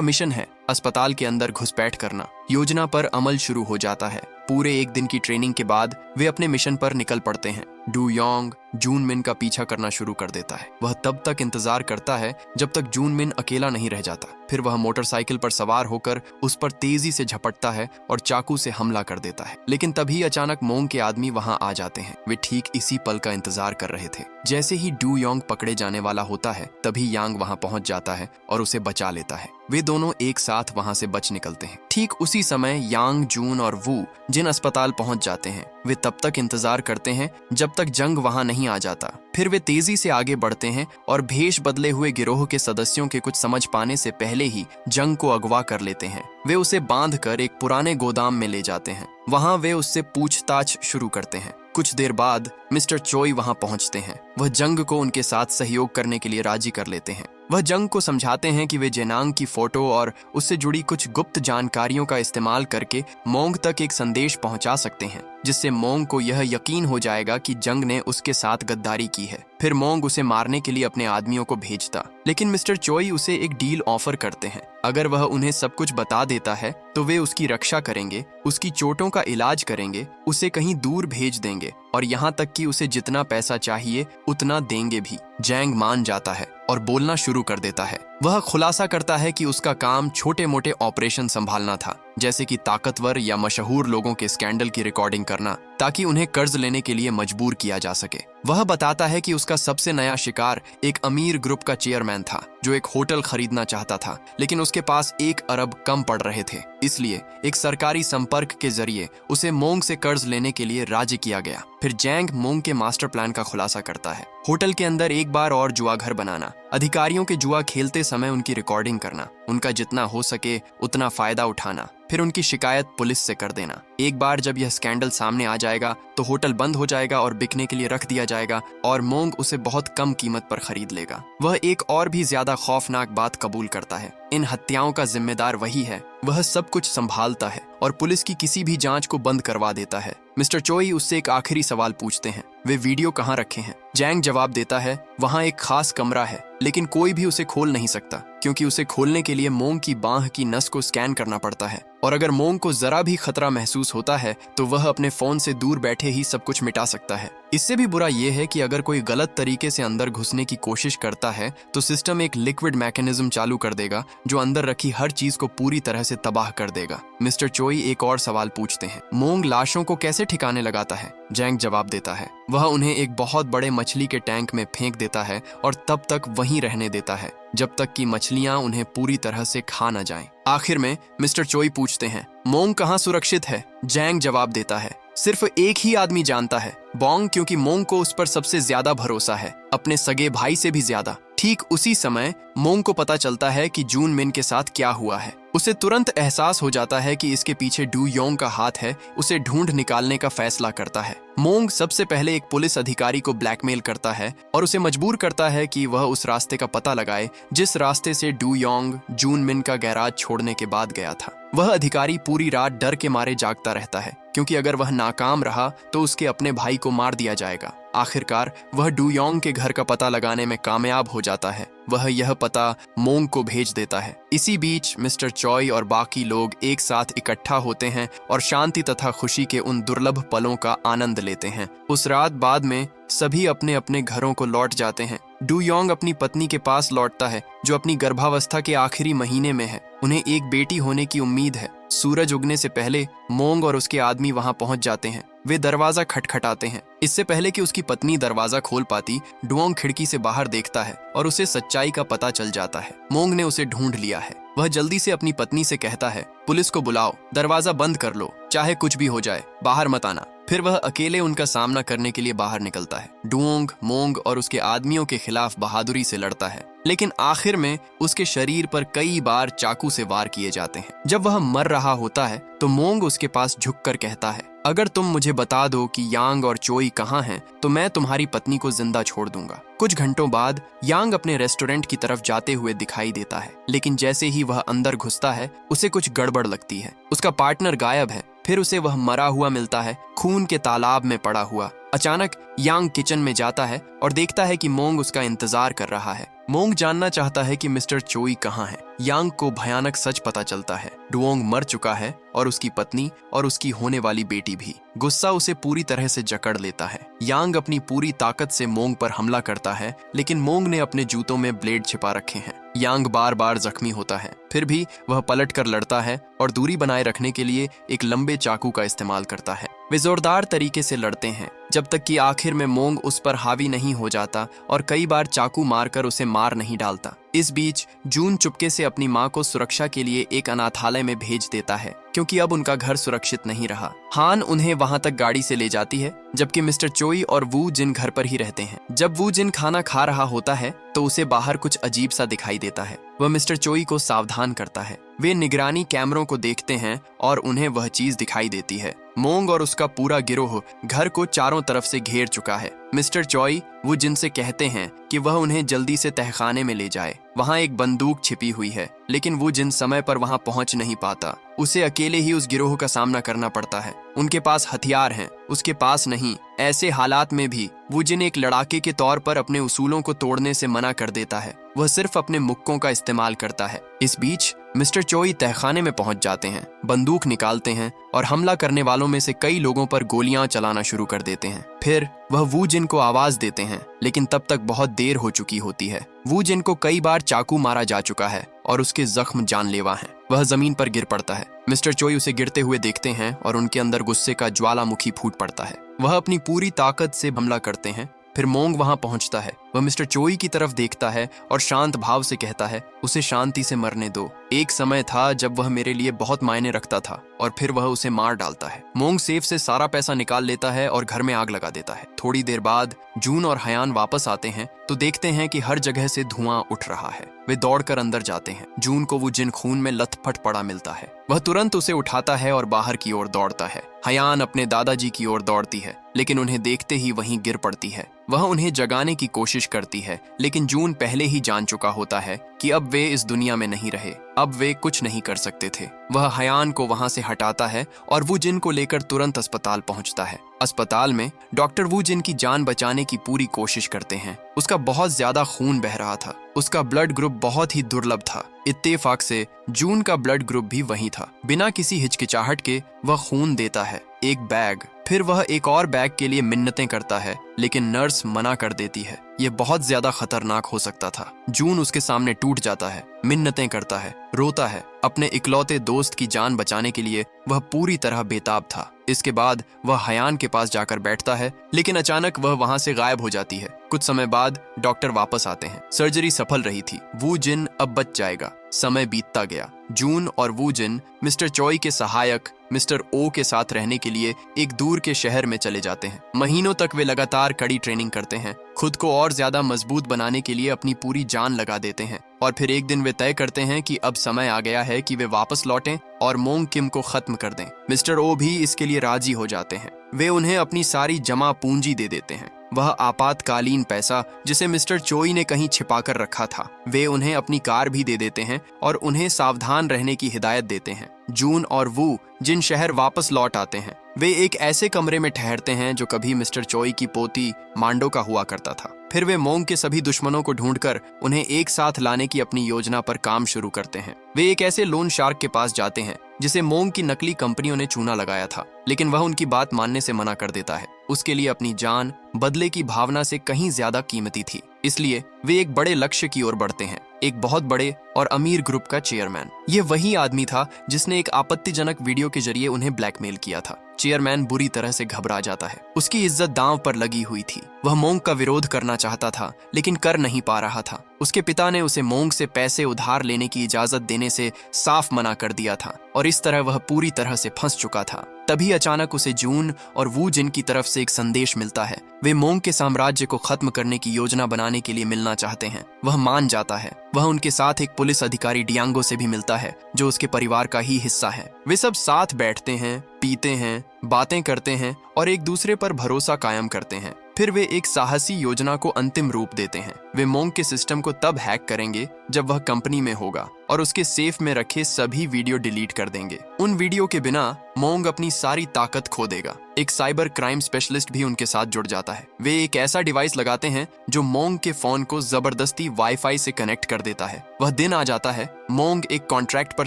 मिशन है अस्पताल के अंदर घुसपैठ करना। योजना पर अमल शुरू हो जाता है। पूरे एक दिन की ट्रेनिंग के बाद वे अपने मिशन पर निकल पड़ते हैं। डू योंग जून मिन का पीछा करना शुरू कर देता है। वह तब तक इंतजार करता है जब तक जून मिन अकेला नहीं रह जाता। फिर वह मोटरसाइकिल पर सवार होकर उस पर तेजी से झपटता है और चाकू से हमला कर देता है। लेकिन तभी अचानक मोंग के आदमी वहां आ जाते हैं। वे ठीक इसी पल का इंतजार कर रहे थे। जैसे ही डू योंग पकड़े जाने वाला होता है, तभी यांग वहां पहुंच जाता है और उसे बचा लेता है। वे दोनों एक साथ वहां से बच निकलते हैं। ठीक उसी समय यांग, जून और वू जिन अस्पताल पहुंच जाते हैं। वे तब तक इंतजार करते हैं जब तक जंग वहां नहीं आ जाता। फिर वे तेजी से आगे बढ़ते हैं और भेष बदले हुए गिरोह के सदस्यों के कुछ समझ पाने से पहले ही जंग को अगवा कर लेते हैं। वे उसे बांधकर एक पुराने गोदाम में ले जाते हैं। वहां वे उससे पूछताछ शुरू करते हैं। कुछ देर बाद मिस्टर चोई वहां पहुंचते हैं। वह जंग को उनके साथ सहयोग करने के लिए राजी कर लेते हैं। वह जंग को समझाते हैं कि वे जेनांग की फोटो और उससे जुड़ी कुछ गुप्त जानकारियों का इस्तेमाल करके मोंग तक एक संदेश पहुंचा सकते हैं, जिससे मोंग को यह यकीन हो जाएगा कि जंग ने उसके साथ गद्दारी की है। फिर मोंग उसे मारने के लिए अपने आदमियों को भेजता, लेकिन मिस्टर चोई उसे एक डील ऑफर करते हैं। अगर वह उन्हें सब कुछ बता देता है तो वे उसकी रक्षा करेंगे, उसकी चोटों का इलाज करेंगे, उसे कहीं दूर भेज देंगे और यहाँ तक कि उसे जितना पैसा चाहिए उतना देंगे भी। जैंग मान जाता है और बोलना शुरू कर देता है। वह खुलासा करता है कि उसका काम छोटे मोटे ऑपरेशन संभालना था, जैसे कि ताकतवर या मशहूर लोगों के स्कैंडल की रिकॉर्डिंग करना, ताकि उन्हें कर्ज लेने के लिए मजबूर किया जा सके। वह बताता है कि उसका सबसे नया शिकार एक अमीर ग्रुप का चेयरमैन था जो एक होटल खरीदना चाहता था, लेकिन उसके पास 1 अरब कम पड़ रहे थे। इसलिए एक सरकारी संपर्क के जरिए उसे मोंग से कर्ज लेने के लिए राजी किया गया। फिर जैंग मोंग के मास्टर प्लान का खुलासा करता है। होटल के अंदर एक बार और जुआ घर बनाना, अधिकारियों के जुआ खेलते समय उनकी रिकॉर्डिंग करना, उनका जितना हो सके उतना फायदा उठाना, फिर उनकी शिकायत पुलिस से कर देना। एक बार जब यह स्कैंडल सामने आ जाएगा तो होटल बंद हो जाएगा और बिकने के लिए रख दिया जाएगा और मोंग उसे बहुत कम कीमत पर खरीद लेगा। वह एक और भी ज्यादा खौफनाक बात कबूल करता है। इन हत्याओं का जिम्मेदार वही है। वह सब कुछ संभालता है और पुलिस की किसी भी जांच को बंद करवा देता है। मिस्टर चोई उससे एक आखिरी सवाल पूछते हैं, वे वीडियो कहाँ रखे हैं? जैंग जवाब देता है, वहाँ एक खास कमरा है, लेकिन कोई भी उसे खोल नहीं सकता, क्योंकि उसे खोलने के लिए मोंग की बांह की नस को स्कैन करना पड़ता है। और अगर मोंग को जरा भी खतरा महसूस होता है तो वह अपने फोन से दूर बैठे ही सब कुछ मिटा सकता है। इससे भी बुरा यह है कि अगर कोई गलत तरीके से अंदर घुसने की कोशिश करता है तो सिस्टम एक लिक्विड मैकेनिज्म चालू कर देगा जो अंदर रखी हर चीज को पूरी तरह से तबाह कर देगा। मिस्टर चोई एक और सवाल पूछते हैं, मोंग लाशों को कैसे ठिकाने लगाता है? जैंग जवाब देता है, वह उन्हें एक बहुत बड़े मछली के टैंक में फेंक देता है और तब तक वहीं रहने देता है जब तक कि मछलियां उन्हें पूरी तरह से खा न जाएं। आखिर में मिस्टर चोई पूछते हैं, मोंग कहाँ सुरक्षित है? जैंग जवाब देता है, सिर्फ एक ही आदमी जानता है, बोंग, क्योंकि मोंग को उस पर सबसे ज्यादा भरोसा है, अपने सगे भाई से भी ज्यादा। ठीक उसी समय मोंग को पता चलता है कि जून मिन के साथ क्या हुआ है। उसे तुरंत एहसास हो जाता है कि इसके पीछे डू योंग का हाथ है। उसे ढूंढ निकालने का फैसला करता है। मोंग सबसे पहले एक पुलिस अधिकारी को ब्लैकमेल करता है और उसे मजबूर करता है कि वह उस रास्ते का पता लगाए जिस रास्ते से डू योंग जून मिन का गैराज छोड़ने के बाद गया था। वह अधिकारी पूरी रात डर के मारे जागता रहता है, क्योंकि अगर वह नाकाम रहा तो उसके अपने भाई को मार दिया जाएगा। आखिरकार वह डू योंग के घर का पता लगाने में कामयाब हो जाता है वह यह पता मोंग को भेज देता है। इसी बीच मिस्टर चॉय और बाकी लोग एक साथ इकट्ठा होते हैं और शांति तथा खुशी के उन दुर्लभ पलों का आनंद लेते हैं। उस रात बाद में सभी अपने अपने घरों को लौट जाते हैं। डू योंग अपनी पत्नी के पास लौटता है जो अपनी गर्भावस्था के आखिरी महीने में है। उन्हें एक बेटी होने की उम्मीद है। सूरज उगने से पहले मोंग और उसके आदमी वहां पहुंच जाते हैं। वे दरवाजा खटखटाते हैं। इससे पहले कि उसकी पत्नी दरवाजा खोल पाती, डुओंग खिड़की से बाहर देखता है और उसे सच्चाई का पता चल जाता है। मोंग ने उसे ढूंढ लिया है। वह जल्दी से अपनी पत्नी से कहता है, पुलिस को बुलाओ, दरवाजा बंद कर लो, चाहे कुछ भी हो जाए, बाहर मत आना। फिर वह अकेले उनका सामना करने के लिए बाहर निकलता है। डुओंग मोंग और उसके आदमियों के खिलाफ बहादुरी से लड़ता है, लेकिन आखिर में उसके शरीर पर कई बार चाकू से वार किए जाते हैं। जब वह मर रहा होता है तो मोंग उसके पास झुककर कहता है, अगर तुम मुझे बता दो कि यांग और चोई कहाँ हैं, तो मैं तुम्हारी पत्नी को जिंदा छोड़ दूंगा। कुछ घंटों बाद यांग अपने रेस्टोरेंट की तरफ जाते हुए दिखाई देता है, लेकिन जैसे ही वह अंदर घुसता है उसे कुछ गड़बड़ लगती है। उसका पार्टनर गायब है। फिर उसे वह मरा हुआ मिलता है, खून के तालाब में पड़ा हुआ। अचानक यांग किचन में जाता है और देखता है कि मोंग उसका इंतजार कर रहा है। मोंग जानना चाहता है कि मिस्टर चोई कहाँ है। यांग को भयानक सच पता चलता है, डुओंग मर चुका है और उसकी पत्नी और उसकी होने वाली बेटी भी। गुस्सा उसे पूरी तरह से जकड़ लेता है। यांग अपनी पूरी ताकत से मोंग पर हमला करता है, लेकिन मोंग ने अपने जूतों में ब्लेड छिपा रखे हैं। यांग बार बार जख्मी होता है, फिर भी वह पलट कर लड़ता है और दूरी बनाए रखने के लिए एक लंबे चाकू का इस्तेमाल करता है। वे जोरदार तरीके से लड़ते हैं जब तक कि आखिर में मोंग उस पर हावी नहीं हो जाता और कई बार चाकू मारकर उसे मार नहीं डालता। इस बीच जून चुपके से अपनी मां को सुरक्षा के लिए एक अनाथालय में भेज देता है, क्योंकि अब उनका घर सुरक्षित नहीं रहा। हान उन्हें वहां तक गाड़ी से ले जाती है, जबकि मिस्टर चोई और वू जिन घर पर ही रहते हैं। जब वू जिन खाना खा रहा होता है तो उसे बाहर कुछ अजीब सा दिखाई देता है। वह मिस्टर चोई को सावधान करता है। वे निगरानी कैमरों को देखते हैं और उन्हें वह चीज दिखाई देती है। मोंग और उसका पूरा गिरोह घर को चारों तरफ से घेर चुका है। मिस्टर चॉय वो जिनसे कहते हैं कि वह उन्हें जल्दी से तहखाने में ले जाए। वहाँ एक बंदूक छिपी हुई है, लेकिन वो जिन समय पर वहाँ पहुँच नहीं पाता। उसे अकेले ही उस गिरोह का सामना करना पड़ता है। उनके पास हथियार हैं, उसके पास नहीं। ऐसे हालात में भी वो जिन एक लड़ाके के तौर पर अपने उसूलों को तोड़ने से मना कर देता है। वह सिर्फ अपने मुक्कों का इस्तेमाल करता है। इस बीच मिस्टर चोई तहखाने में पहुंच जाते हैं, बंदूक निकालते हैं और हमला करने वालों में से कई लोगों पर गोलियां चलाना शुरू कर देते हैं। फिर वह वू जिन को आवाज देते हैं, लेकिन तब तक बहुत देर हो चुकी होती है। वू जिन को कई बार चाकू मारा जा चुका है और उसके जख्म जानलेवा हैं। वह जमीन पर गिर पड़ता है। मिस्टर चोई उसे गिरते हुए देखते हैं और उनके अंदर गुस्से का ज्वालामुखी फूट पड़ता है। वह अपनी पूरी ताकत से हमला करते हैं। फिर मोंग वहां पहुंचता है। वह मिस्टर चोई की तरफ देखता है और शांत भाव से कहता है, उसे शांति से मरने दो। एक समय था जब वह मेरे लिए बहुत मायने रखता था। और फिर वह उसे मार डालता है। मोंग सेफ से सारा पैसा निकाल लेता है और घर में आग लगा देता है। थोड़ी देर बाद जून और हयान वापस आते हैं तो देखते हैं कि हर जगह से धुआं उठ रहा है। वे दौड़कर अंदर जाते हैं। जून को वो जिन खून में लथपथ पड़ा मिलता है। वह तुरंत उसे उठाता है और बाहर की ओर दौड़ता है। हयान अपने दादाजी की ओर दौड़ती है, लेकिन उन्हें देखते ही वहीं गिर पड़ती है। वह उन्हें जगाने की कोशिश करती है, लेकिन जून पहले ही जान चुका होता है कि अब वे इस दुनिया में नहीं रहे। अब वे कुछ नहीं कर सकते थे। वह हयान को वहां से हटाता है और वो जिन को लेकर तुरंत अस्पताल पहुंचता है। अस्पताल में डॉक्टर वू जिन की जान बचाने की पूरी कोशिश करते हैं। उसका बहुत ज्यादा खून बह रहा था। उसका ब्लड ग्रुप बहुत ही दुर्लभ था। इत्तेफाक से जून का ब्लड ग्रुप भी वही था। बिना किसी हिचकिचाहट के वह खून देता है, एक बैग। फिर वह एक और बैग के लिए मिन्नतें करता है, लेकिन नर्स मना कर देती है। यह बहुत ज्यादा खतरनाक हो सकता था। जून उसके सामने टूट जाता है, मिन्नतें करता है, रोता है। अपने इकलौते दोस्त की जान बचाने के लिए वह पूरी तरह बेताब था। इसके बाद वह हयान के पास जाकर बैठता है, लेकिन अचानक वह वहां से गायब हो जाती है। कुछ समय बाद डॉक्टर वापस आते हैं। सर्जरी सफल रही थी। वू जिन अब बच जाएगा। समय बीतता गया। जून और वू जिन मिस्टर चॉय के सहायक मिस्टर ओ के साथ रहने के लिए एक दूर के शहर में चले जाते हैं। महीनों तक वे लगातार कड़ी ट्रेनिंग करते हैं, खुद को और ज्यादा मजबूत बनाने के लिए अपनी पूरी जान लगा देते हैं। और फिर एक दिन वे तय करते हैं कि अब समय आ गया है कि वे वापस लौटें और मोंग किम को खत्म कर दें। मिस्टर ओ भी इसके लिए राजी हो जाते हैं। वे उन्हें अपनी सारी जमा पूंजी दे देते हैं। वह आपातकालीन पैसा जिसे मिस्टर चोई ने कहीं छिपा कर रखा था। वे उन्हें अपनी कार भी दे देते हैं और उन्हें सावधान रहने की हिदायत देते हैं। जून और वू जिन शहर वापस लौट आते हैं, वे एक ऐसे कमरे में ठहरते हैं जो कभी मिस्टर चोई की पोती मांडो का हुआ करता था। फिर वे मोंग के सभी दुश्मनों को ढूंढकर उन्हें एक साथ लाने की अपनी योजना पर काम शुरू करते हैं। वे एक ऐसे लोन शार्क के पास जाते हैं जिसे मोंग की नकली कंपनियों ने चूना लगाया था, लेकिन वह उनकी बात मानने से मना कर देता है। उसके लिए अपनी जान बदले की भावना से कहीं ज्यादा कीमती थी। इसलिए वे एक बड़े लक्ष्य की ओर बढ़ते हैं, एक बहुत बड़े और अमीर ग्रुप का चेयरमैन। ये वही आदमी था जिसने एक आपत्तिजनक वीडियो के जरिए उन्हें ब्लैकमेल किया था। चेयरमैन बुरी तरह से घबरा जाता है। उसकी इज्जत दांव पर लगी हुई थी। वह मोंग का विरोध करना चाहता था, लेकिन कर नहीं पा रहा था। उसके पिता ने उसे मोंग से पैसे उधार लेने की इजाजत देने से साफ मना कर दिया था और इस तरह वह पूरी तरह से फंस चुका था। तभी अचानक उसे जून और वू जिन की तरफ से एक संदेश मिलता है। वे मोंग के साम्राज्य को खत्म करने की योजना बनाने के लिए मिलना चाहते हैं। वह मान जाता है। वह उनके साथ एक पुलिस अधिकारी डियांगो से भी मिलता है, जो उसके परिवार का ही हिस्सा है। वे सब साथ बैठते हैं, पीते हैं, बातें करते हैं और एक दूसरे पर भरोसा कायम करते हैं। फिर वे एक साहसी योजना को अंतिम रूप देते हैं। वे मोंग के सिस्टम को तब हैक करेंगे जब वह कंपनी में होगा और उसके सेफ में रखे सभी वीडियो डिलीट कर देंगे। उन वीडियो के बिना मोंग अपनी सारी ताकत खो देगा। एक साइबर क्राइम स्पेशलिस्ट भी उनके साथ जुड़ जाता है। वे एक ऐसा डिवाइस लगाते हैं जो मोंग के फोन को जबरदस्ती वाईफाई से कनेक्ट कर देता है। वह दिन आ जाता है। मोंग एक कॉन्ट्रैक्ट पर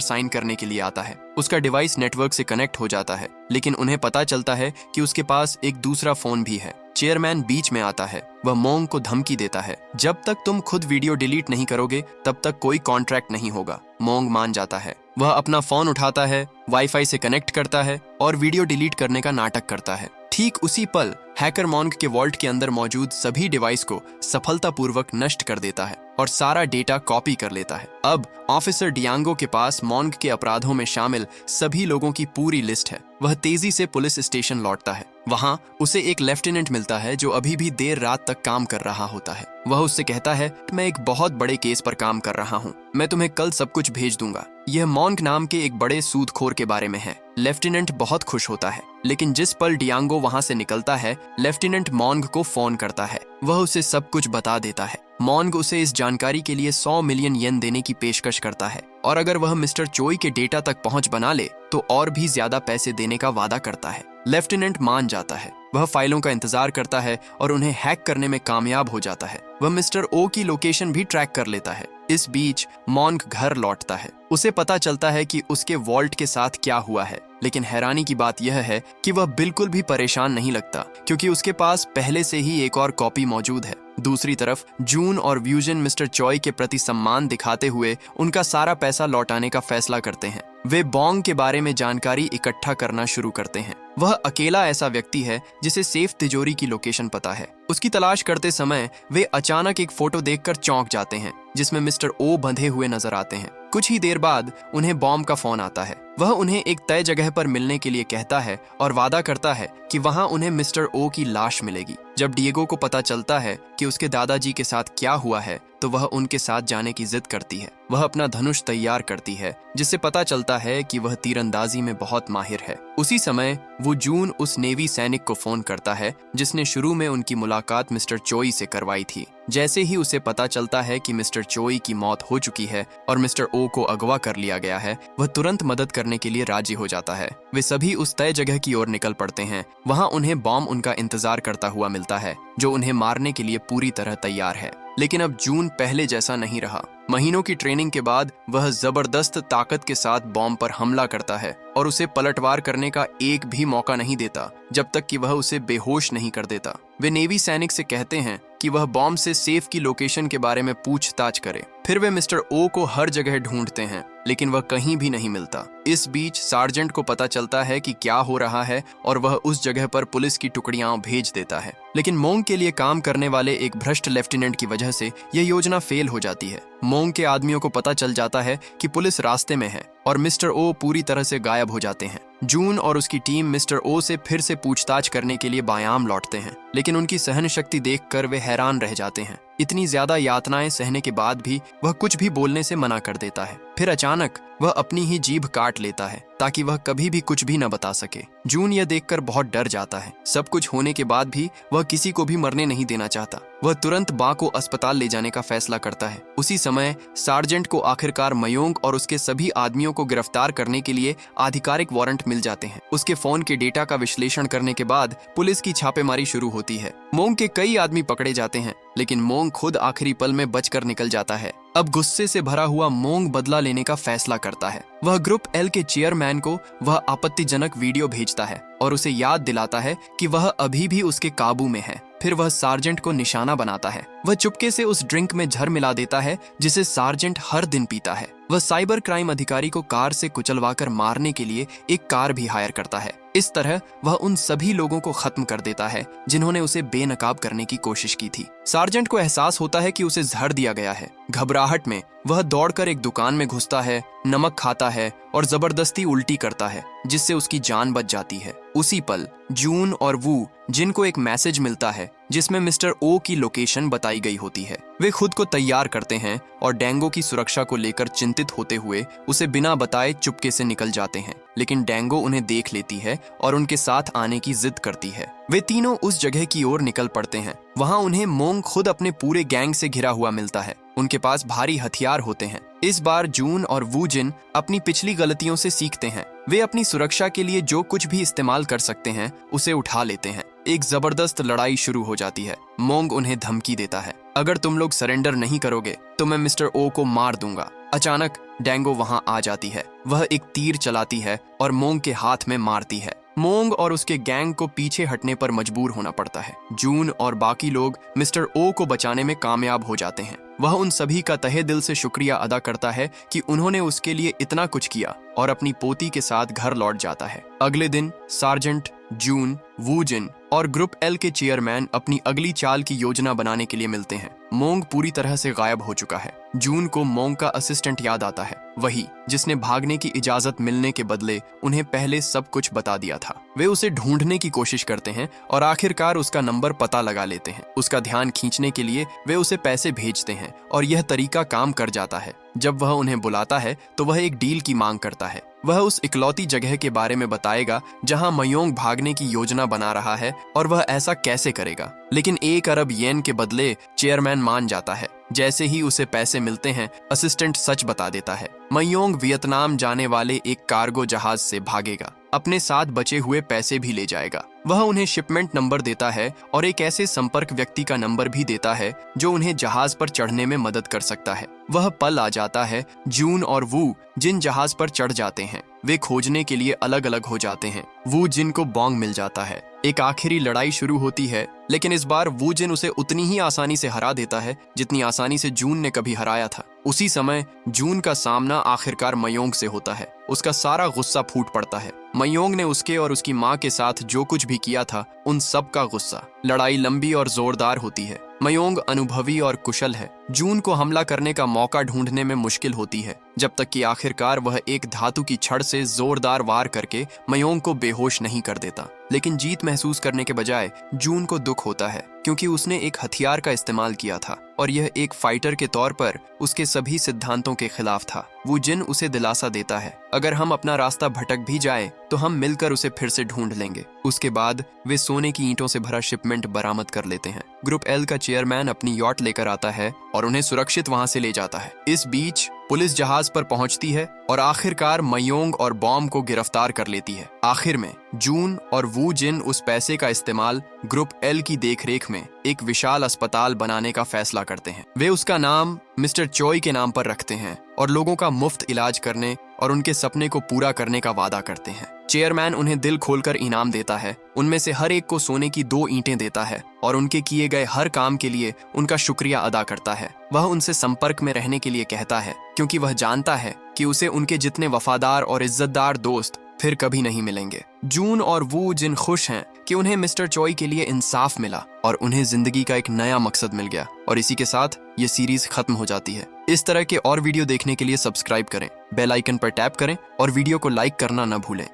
साइन करने के लिए आता है। उसका डिवाइस नेटवर्क से कनेक्ट हो जाता है, लेकिन उन्हें पता चलता है कि उसके पास एक दूसरा फोन भी है। चेयरमैन बीच में आता है। वह मोंग को धमकी देता है, जब तक तुम खुद वीडियो डिलीट नहीं करोगे तब तक कोई कॉन्ट्रैक्ट नहीं होगा। मोंग मान जाता है। वह अपना फोन उठाता है, वाईफाई से कनेक्ट करता है और वीडियो डिलीट करने का नाटक करता है। ठीक उसी पल हैकर मोंग के वॉल्ट के अंदर मौजूद सभी डिवाइस को सफलतापूर्वक नष्ट कर देता है और सारा डेटा कॉपी कर लेता है। अब ऑफिसर डियांगो के पास मोंग के अपराधों में शामिल सभी लोगों की पूरी लिस्ट है। वह तेजी से पुलिस स्टेशन लौटता है। वहां उसे एक लेफ्टिनेंट मिलता है जो अभी भी देर रात तक काम कर रहा होता है। वह उससे कहता है, मैं एक बहुत बड़े केस पर काम कर रहा हूँ, मैं तुम्हें कल सब कुछ भेज दूंगा। यह मोंग नाम के एक बड़े सूदखोर के बारे में है। लेफ्टिनेंट बहुत खुश होता है, लेकिन जिस पल डियांगो वहां से निकलता है, लेफ्टिनेंट मोंग को फोन करता है। वह उसे सब कुछ बता देता है। मोंग उसे इस जानकारी के लिए 100 मिलियन येन देने की पेशकश करता है और अगर वह मिस्टर चोई के डेटा तक पहुंच बना ले तो और भी ज्यादा पैसे देने का वादा करता है। लेफ्टिनेंट मान जाता है। वह फाइलों का इंतजार करता है और उन्हें हैक करने में कामयाब हो जाता है। वह मिस्टर ओ की लोकेशन भी ट्रैक कर लेता है। इस बीच मोंग घर लौटता है। उसे पता चलता है कि उसके वॉल्ट के साथ क्या हुआ है, लेकिन हैरानी की बात यह है कि वह बिल्कुल भी परेशान नहीं लगता, क्योंकि उसके पास पहले से ही एक और कॉपी मौजूद है। दूसरी तरफ जून और व्यूजन मिस्टर चॉय के प्रति सम्मान दिखाते हुए उनका सारा पैसा लौटाने का फैसला करते हैं। वे बोंग के बारे में जानकारी इकट्ठा करना शुरू करते हैं। वह अकेला ऐसा व्यक्ति है जिसे सेफ तिजोरी की लोकेशन पता है। उसकी तलाश करते समय वे अचानक एक फोटो देखकर चौंक जाते हैं, जिसमें मिस्टर ओ बंधे हुए नजर आते हैं। कुछ ही देर बाद उन्हें बॉम्ब का फोन आता है। वह उन्हें एक तय जगह पर मिलने के लिए कहता है और वादा करता है कि वहां उन्हें मिस्टर ओ की लाश मिलेगी। जब डिएगो को पता चलता है कि उसके दादाजी के साथ क्या हुआ है, तो वह उनके साथ जाने की जिद करती है। वह अपना धनुष तैयार करती है, जिससे पता चलता है कि वह तीरंदाजी में बहुत माहिर है। उसी समय वो जून उस नेवी सैनिक को फोन करता है जिसने शुरू में उनकी मुलाकात मिस्टर चोई से करवाई थी। जैसे ही उसे पता चलता है कि मिस्टर चोई की मौत हो चुकी है और मिस्टर ओ को अगवा कर लिया गया है, वह तुरंत मदद करने के लिए राजी हो जाता है। वे सभी उस तय जगह की ओर निकल पड़ते हैं। वहां उन्हें बॉम्ब उनका इंतजार करता हुआ मिलता है, जो उन्हें मारने के लिए पूरी तरह तैयार है। लेकिन अब जून पहले जैसा नहीं रहा। महीनों की ट्रेनिंग के बाद वह जबरदस्त ताकत के साथ बॉम्ब पर हमला करता है और उसे पलटवार करने का एक भी मौका नहीं देता जब तक कि वह उसे बेहोश नहीं कर देता। वे नेवी सैनिक से कहते हैं कि वह बॉम्ब से सेफ की लोकेशन के बारे में पूछताछ करे। फिर वे मिस्टर ओ को हर जगह ढूंढते हैं, लेकिन वह कहीं भी नहीं मिलता। इस बीच सार्जेंट को पता चलता है कि क्या हो रहा है और वह उस जगह पर पुलिस की टुकड़ियां भेज देता है। लेकिन मोंग के लिए काम करने वाले एक भ्रष्ट लेफ्टिनेंट की वजह से यह योजना फेल हो जाती है। मोंग के आदमियों को पता चल जाता है कि पुलिस रास्ते में है और मिस्टर ओ पूरी तरह से गायब हो जाते हैं। जून और उसकी टीम मिस्टर ओ से फिर से पूछताछ करने के लिए बायाम लौटते हैं, लेकिन उनकी सहन शक्ति देखकर वे हैरान रह जाते हैं। इतनी ज्यादा यातनाएं सहने के बाद भी वह कुछ भी बोलने से मना कर देता है। फिर अचानक वह अपनी ही जीभ काट लेता है ताकि वह कभी भी कुछ भी न बता सके। जून यह देखकर बहुत डर जाता है। सब कुछ होने के बाद भी वह किसी को भी मरने नहीं देना चाहता। वह तुरंत बा को अस्पताल ले जाने का फैसला करता है। उसी समय सार्जेंट को आखिरकार मयोंग और उसके सभी आदमियों को गिरफ्तार करने के लिए आधिकारिक वारंट मिल जाते हैं। उसके फोन के डेटा का विश्लेषण करने के बाद पुलिस की छापेमारी शुरू होती है। मोंग के कई आदमी पकड़े जाते हैं, लेकिन मोंग खुद आखिरी पल में बचकर निकल जाता है। अब गुस्से से भरा हुआ मोंग बदला लेने का फैसला करता है। वह ग्रुप एल के चेयरमैन को वह आपत्तिजनक वीडियो भेजता है और उसे याद दिलाता है कि वह अभी भी उसके काबू में है। फिर वह सार्जेंट को निशाना बनाता है। वह चुपके से उस ड्रिंक में जहर मिला देता है जिसे सार्जेंट हर दिन पीता है। वह साइबर क्राइम अधिकारी को कार से कुचलवाकर मारने के लिए एक कार भी हायर करता है। इस तरह वह उन सभी लोगों को खत्म कर देता है जिन्होंने उसे बेनकाब करने की कोशिश की थी। सार्जेंट को एहसास होता है कि उसे जहर दिया गया है। घबराहट में वह दौड़कर एक दुकान में घुसता है, नमक खाता है और जबरदस्ती उल्टी करता है, जिससे उसकी जान बच जाती है। उसी पल जून और वू, जिनको एक मैसेज मिलता है जिसमें मिस्टर ओ की लोकेशन बताई गई होती है, वे खुद को तैयार करते हैं और डेंगो की सुरक्षा को लेकर चिंतित होते हुए उसे बिना बताए चुपके से निकल जाते हैं। लेकिन डेंगो उन्हें देख लेती है और उनके साथ आने की जिद करती है। वे तीनों उस जगह की ओर निकल पड़ते हैं। वहां उन्हें मोंग खुद अपने पूरे गैंग से घिरा हुआ मिलता है। उनके पास भारी हथियार होते हैं। इस बार जून और वू जिन अपनी पिछली गलतियों से सीखते हैं। वे अपनी सुरक्षा के लिए जो कुछ भी इस्तेमाल कर सकते हैं उसे उठा लेते हैं। एक जबरदस्त लड़ाई शुरू हो जाती है। मोंग उन्हें धमकी देता है, अगर तुम लोग सरेंडर नहीं करोगे तो मैं मिस्टर ओ को मार दूंगा। अचानक डेंगो वहां आ जाती है। वह एक तीर चलाती है और मोंग के हाथ में मारती है। मोंग और उसके गैंग को पीछे हटने पर मजबूर होना पड़ता है। जून और बाकी लोग मिस्टर ओ को बचाने में कामयाब हो जाते हैं। वह उन सभी का तहे दिल से शुक्रिया अदा करता है कि उन्होंने उसके लिए इतना कुछ किया और अपनी पोती के साथ घर लौट जाता है। अगले दिन सार्जेंट, जून, वू जिन और ग्रुप एल के चेयरमैन अपनी अगली चाल की योजना बनाने के लिए मिलते हैं। मोंग पूरी तरह से गायब हो चुका है। जून को मोंग का असिस्टेंट याद आता है, वही जिसने भागने की इजाजत मिलने के बदले उन्हें पहले सब कुछ बता दिया था। वे उसे ढूंढने की कोशिश करते हैं और आखिरकार उसका नंबर पता लगा लेते हैं। उसका ध्यान खींचने के लिए वे उसे पैसे भेजते हैं और यह तरीका काम कर जाता है। जब वह उन्हें बुलाता है तो वह एक डील की मांग करता है। वह उस इकलौती जगह के बारे में बताएगा जहां मयोंग भागने की योजना बना रहा है और वह ऐसा कैसे करेगा। लेकिन 1 अरब येन के बदले चेयरमैन मान जाता है। जैसे ही उसे पैसे मिलते हैं, असिस्टेंट सच बता देता है। मयोंग वियतनाम जाने वाले एक कार्गो जहाज से भागेगा, अपने साथ बचे हुए पैसे भी ले जाएगा। वह उन्हें शिपमेंट नंबर देता है और एक ऐसे संपर्क व्यक्ति का नंबर भी देता है जो उन्हें जहाज पर चढ़ने में मदद कर सकता है। वह पल आ जाता है। जून और वू जिन जहाज पर चढ़ जाते हैं वे खोजने के लिए अलग अलग हो जाते हैं। वू जिन को बॉन्ग मिल जाता है। एक आखिरी लड़ाई शुरू होती है, लेकिन इस बार वू जिन उसे उतनी ही आसानी से हरा देता है जितनी आसानी से जून ने कभी हराया था। उसी समय जून का सामना आखिरकार मयोंग से होता है। उसका सारा गुस्सा फूट पड़ता है। मयोंग ने उसके और उसकी माँ के साथ जो कुछ भी किया था उन सब का गुस्सा। लड़ाई लंबी और जोरदार होती है। मयोंग अनुभवी और कुशल है। जून को हमला करने का मौका ढूंढने में मुश्किल होती है, जब तक कि आखिरकार वह एक धातु की छड़ से जोरदार वार करके मयोंग को बेहोश नहीं कर देता। लेकिन जीत महसूस करने के बजाय जून को दुख होता है, क्योंकि उसने एक हथियार का इस्तेमाल किया था और यह एक फाइटर के तौर पर उसके सभी सिद्धांतों के खिलाफ था। वो जिन उसे दिलासा देता है, अगर हम अपना रास्ता भटक भी जाए तो हम मिलकर उसे फिर से ढूंढ लेंगे। उसके बाद वे सोने की ईंटों से भरा शिपमेंट बरामद कर लेते हैं। ग्रुप एल का चेयरमैन अपनी यॉट लेकर आता है और उन्हें सुरक्षित वहां से ले जाता है। इस बीच पुलिस जहाज पर पहुंचती है और आखिरकार मयोंग और बॉम्ब को गिरफ्तार कर लेती है। आखिर में जून और वू जिन उस पैसे का इस्तेमाल ग्रुप एल की देखरेख में एक विशाल अस्पताल बनाने का फैसला करते हैं। वे उसका नाम मिस्टर चोई के नाम पर रखते हैं और लोगों का मुफ्त इलाज करने और उनके सपने को पूरा करने का वादा करते हैं। चेयरमैन उन्हें दिल खोलकर इनाम देता है। उनमें से हर एक को सोने की 2 ईंटें देता है और उनके किए गए हर काम के लिए उनका शुक्रिया अदा करता है। वह उनसे संपर्क में रहने के लिए कहता है, क्योंकि वह जानता है कि उसे उनके जितने वफादार और इज्जतदार दोस्त फिर कभी नहीं मिलेंगे। जून और वू जिन खुश हैं कि उन्हें मिस्टर चोई के लिए इंसाफ मिला और उन्हें जिंदगी का एक नया मकसद मिल गया। और इसी के साथ ये सीरीज खत्म हो जाती है। इस तरह के और वीडियो देखने के लिए सब्सक्राइब करें, बेल आइकन पर टैप करें और वीडियो को लाइक करना न भूलें।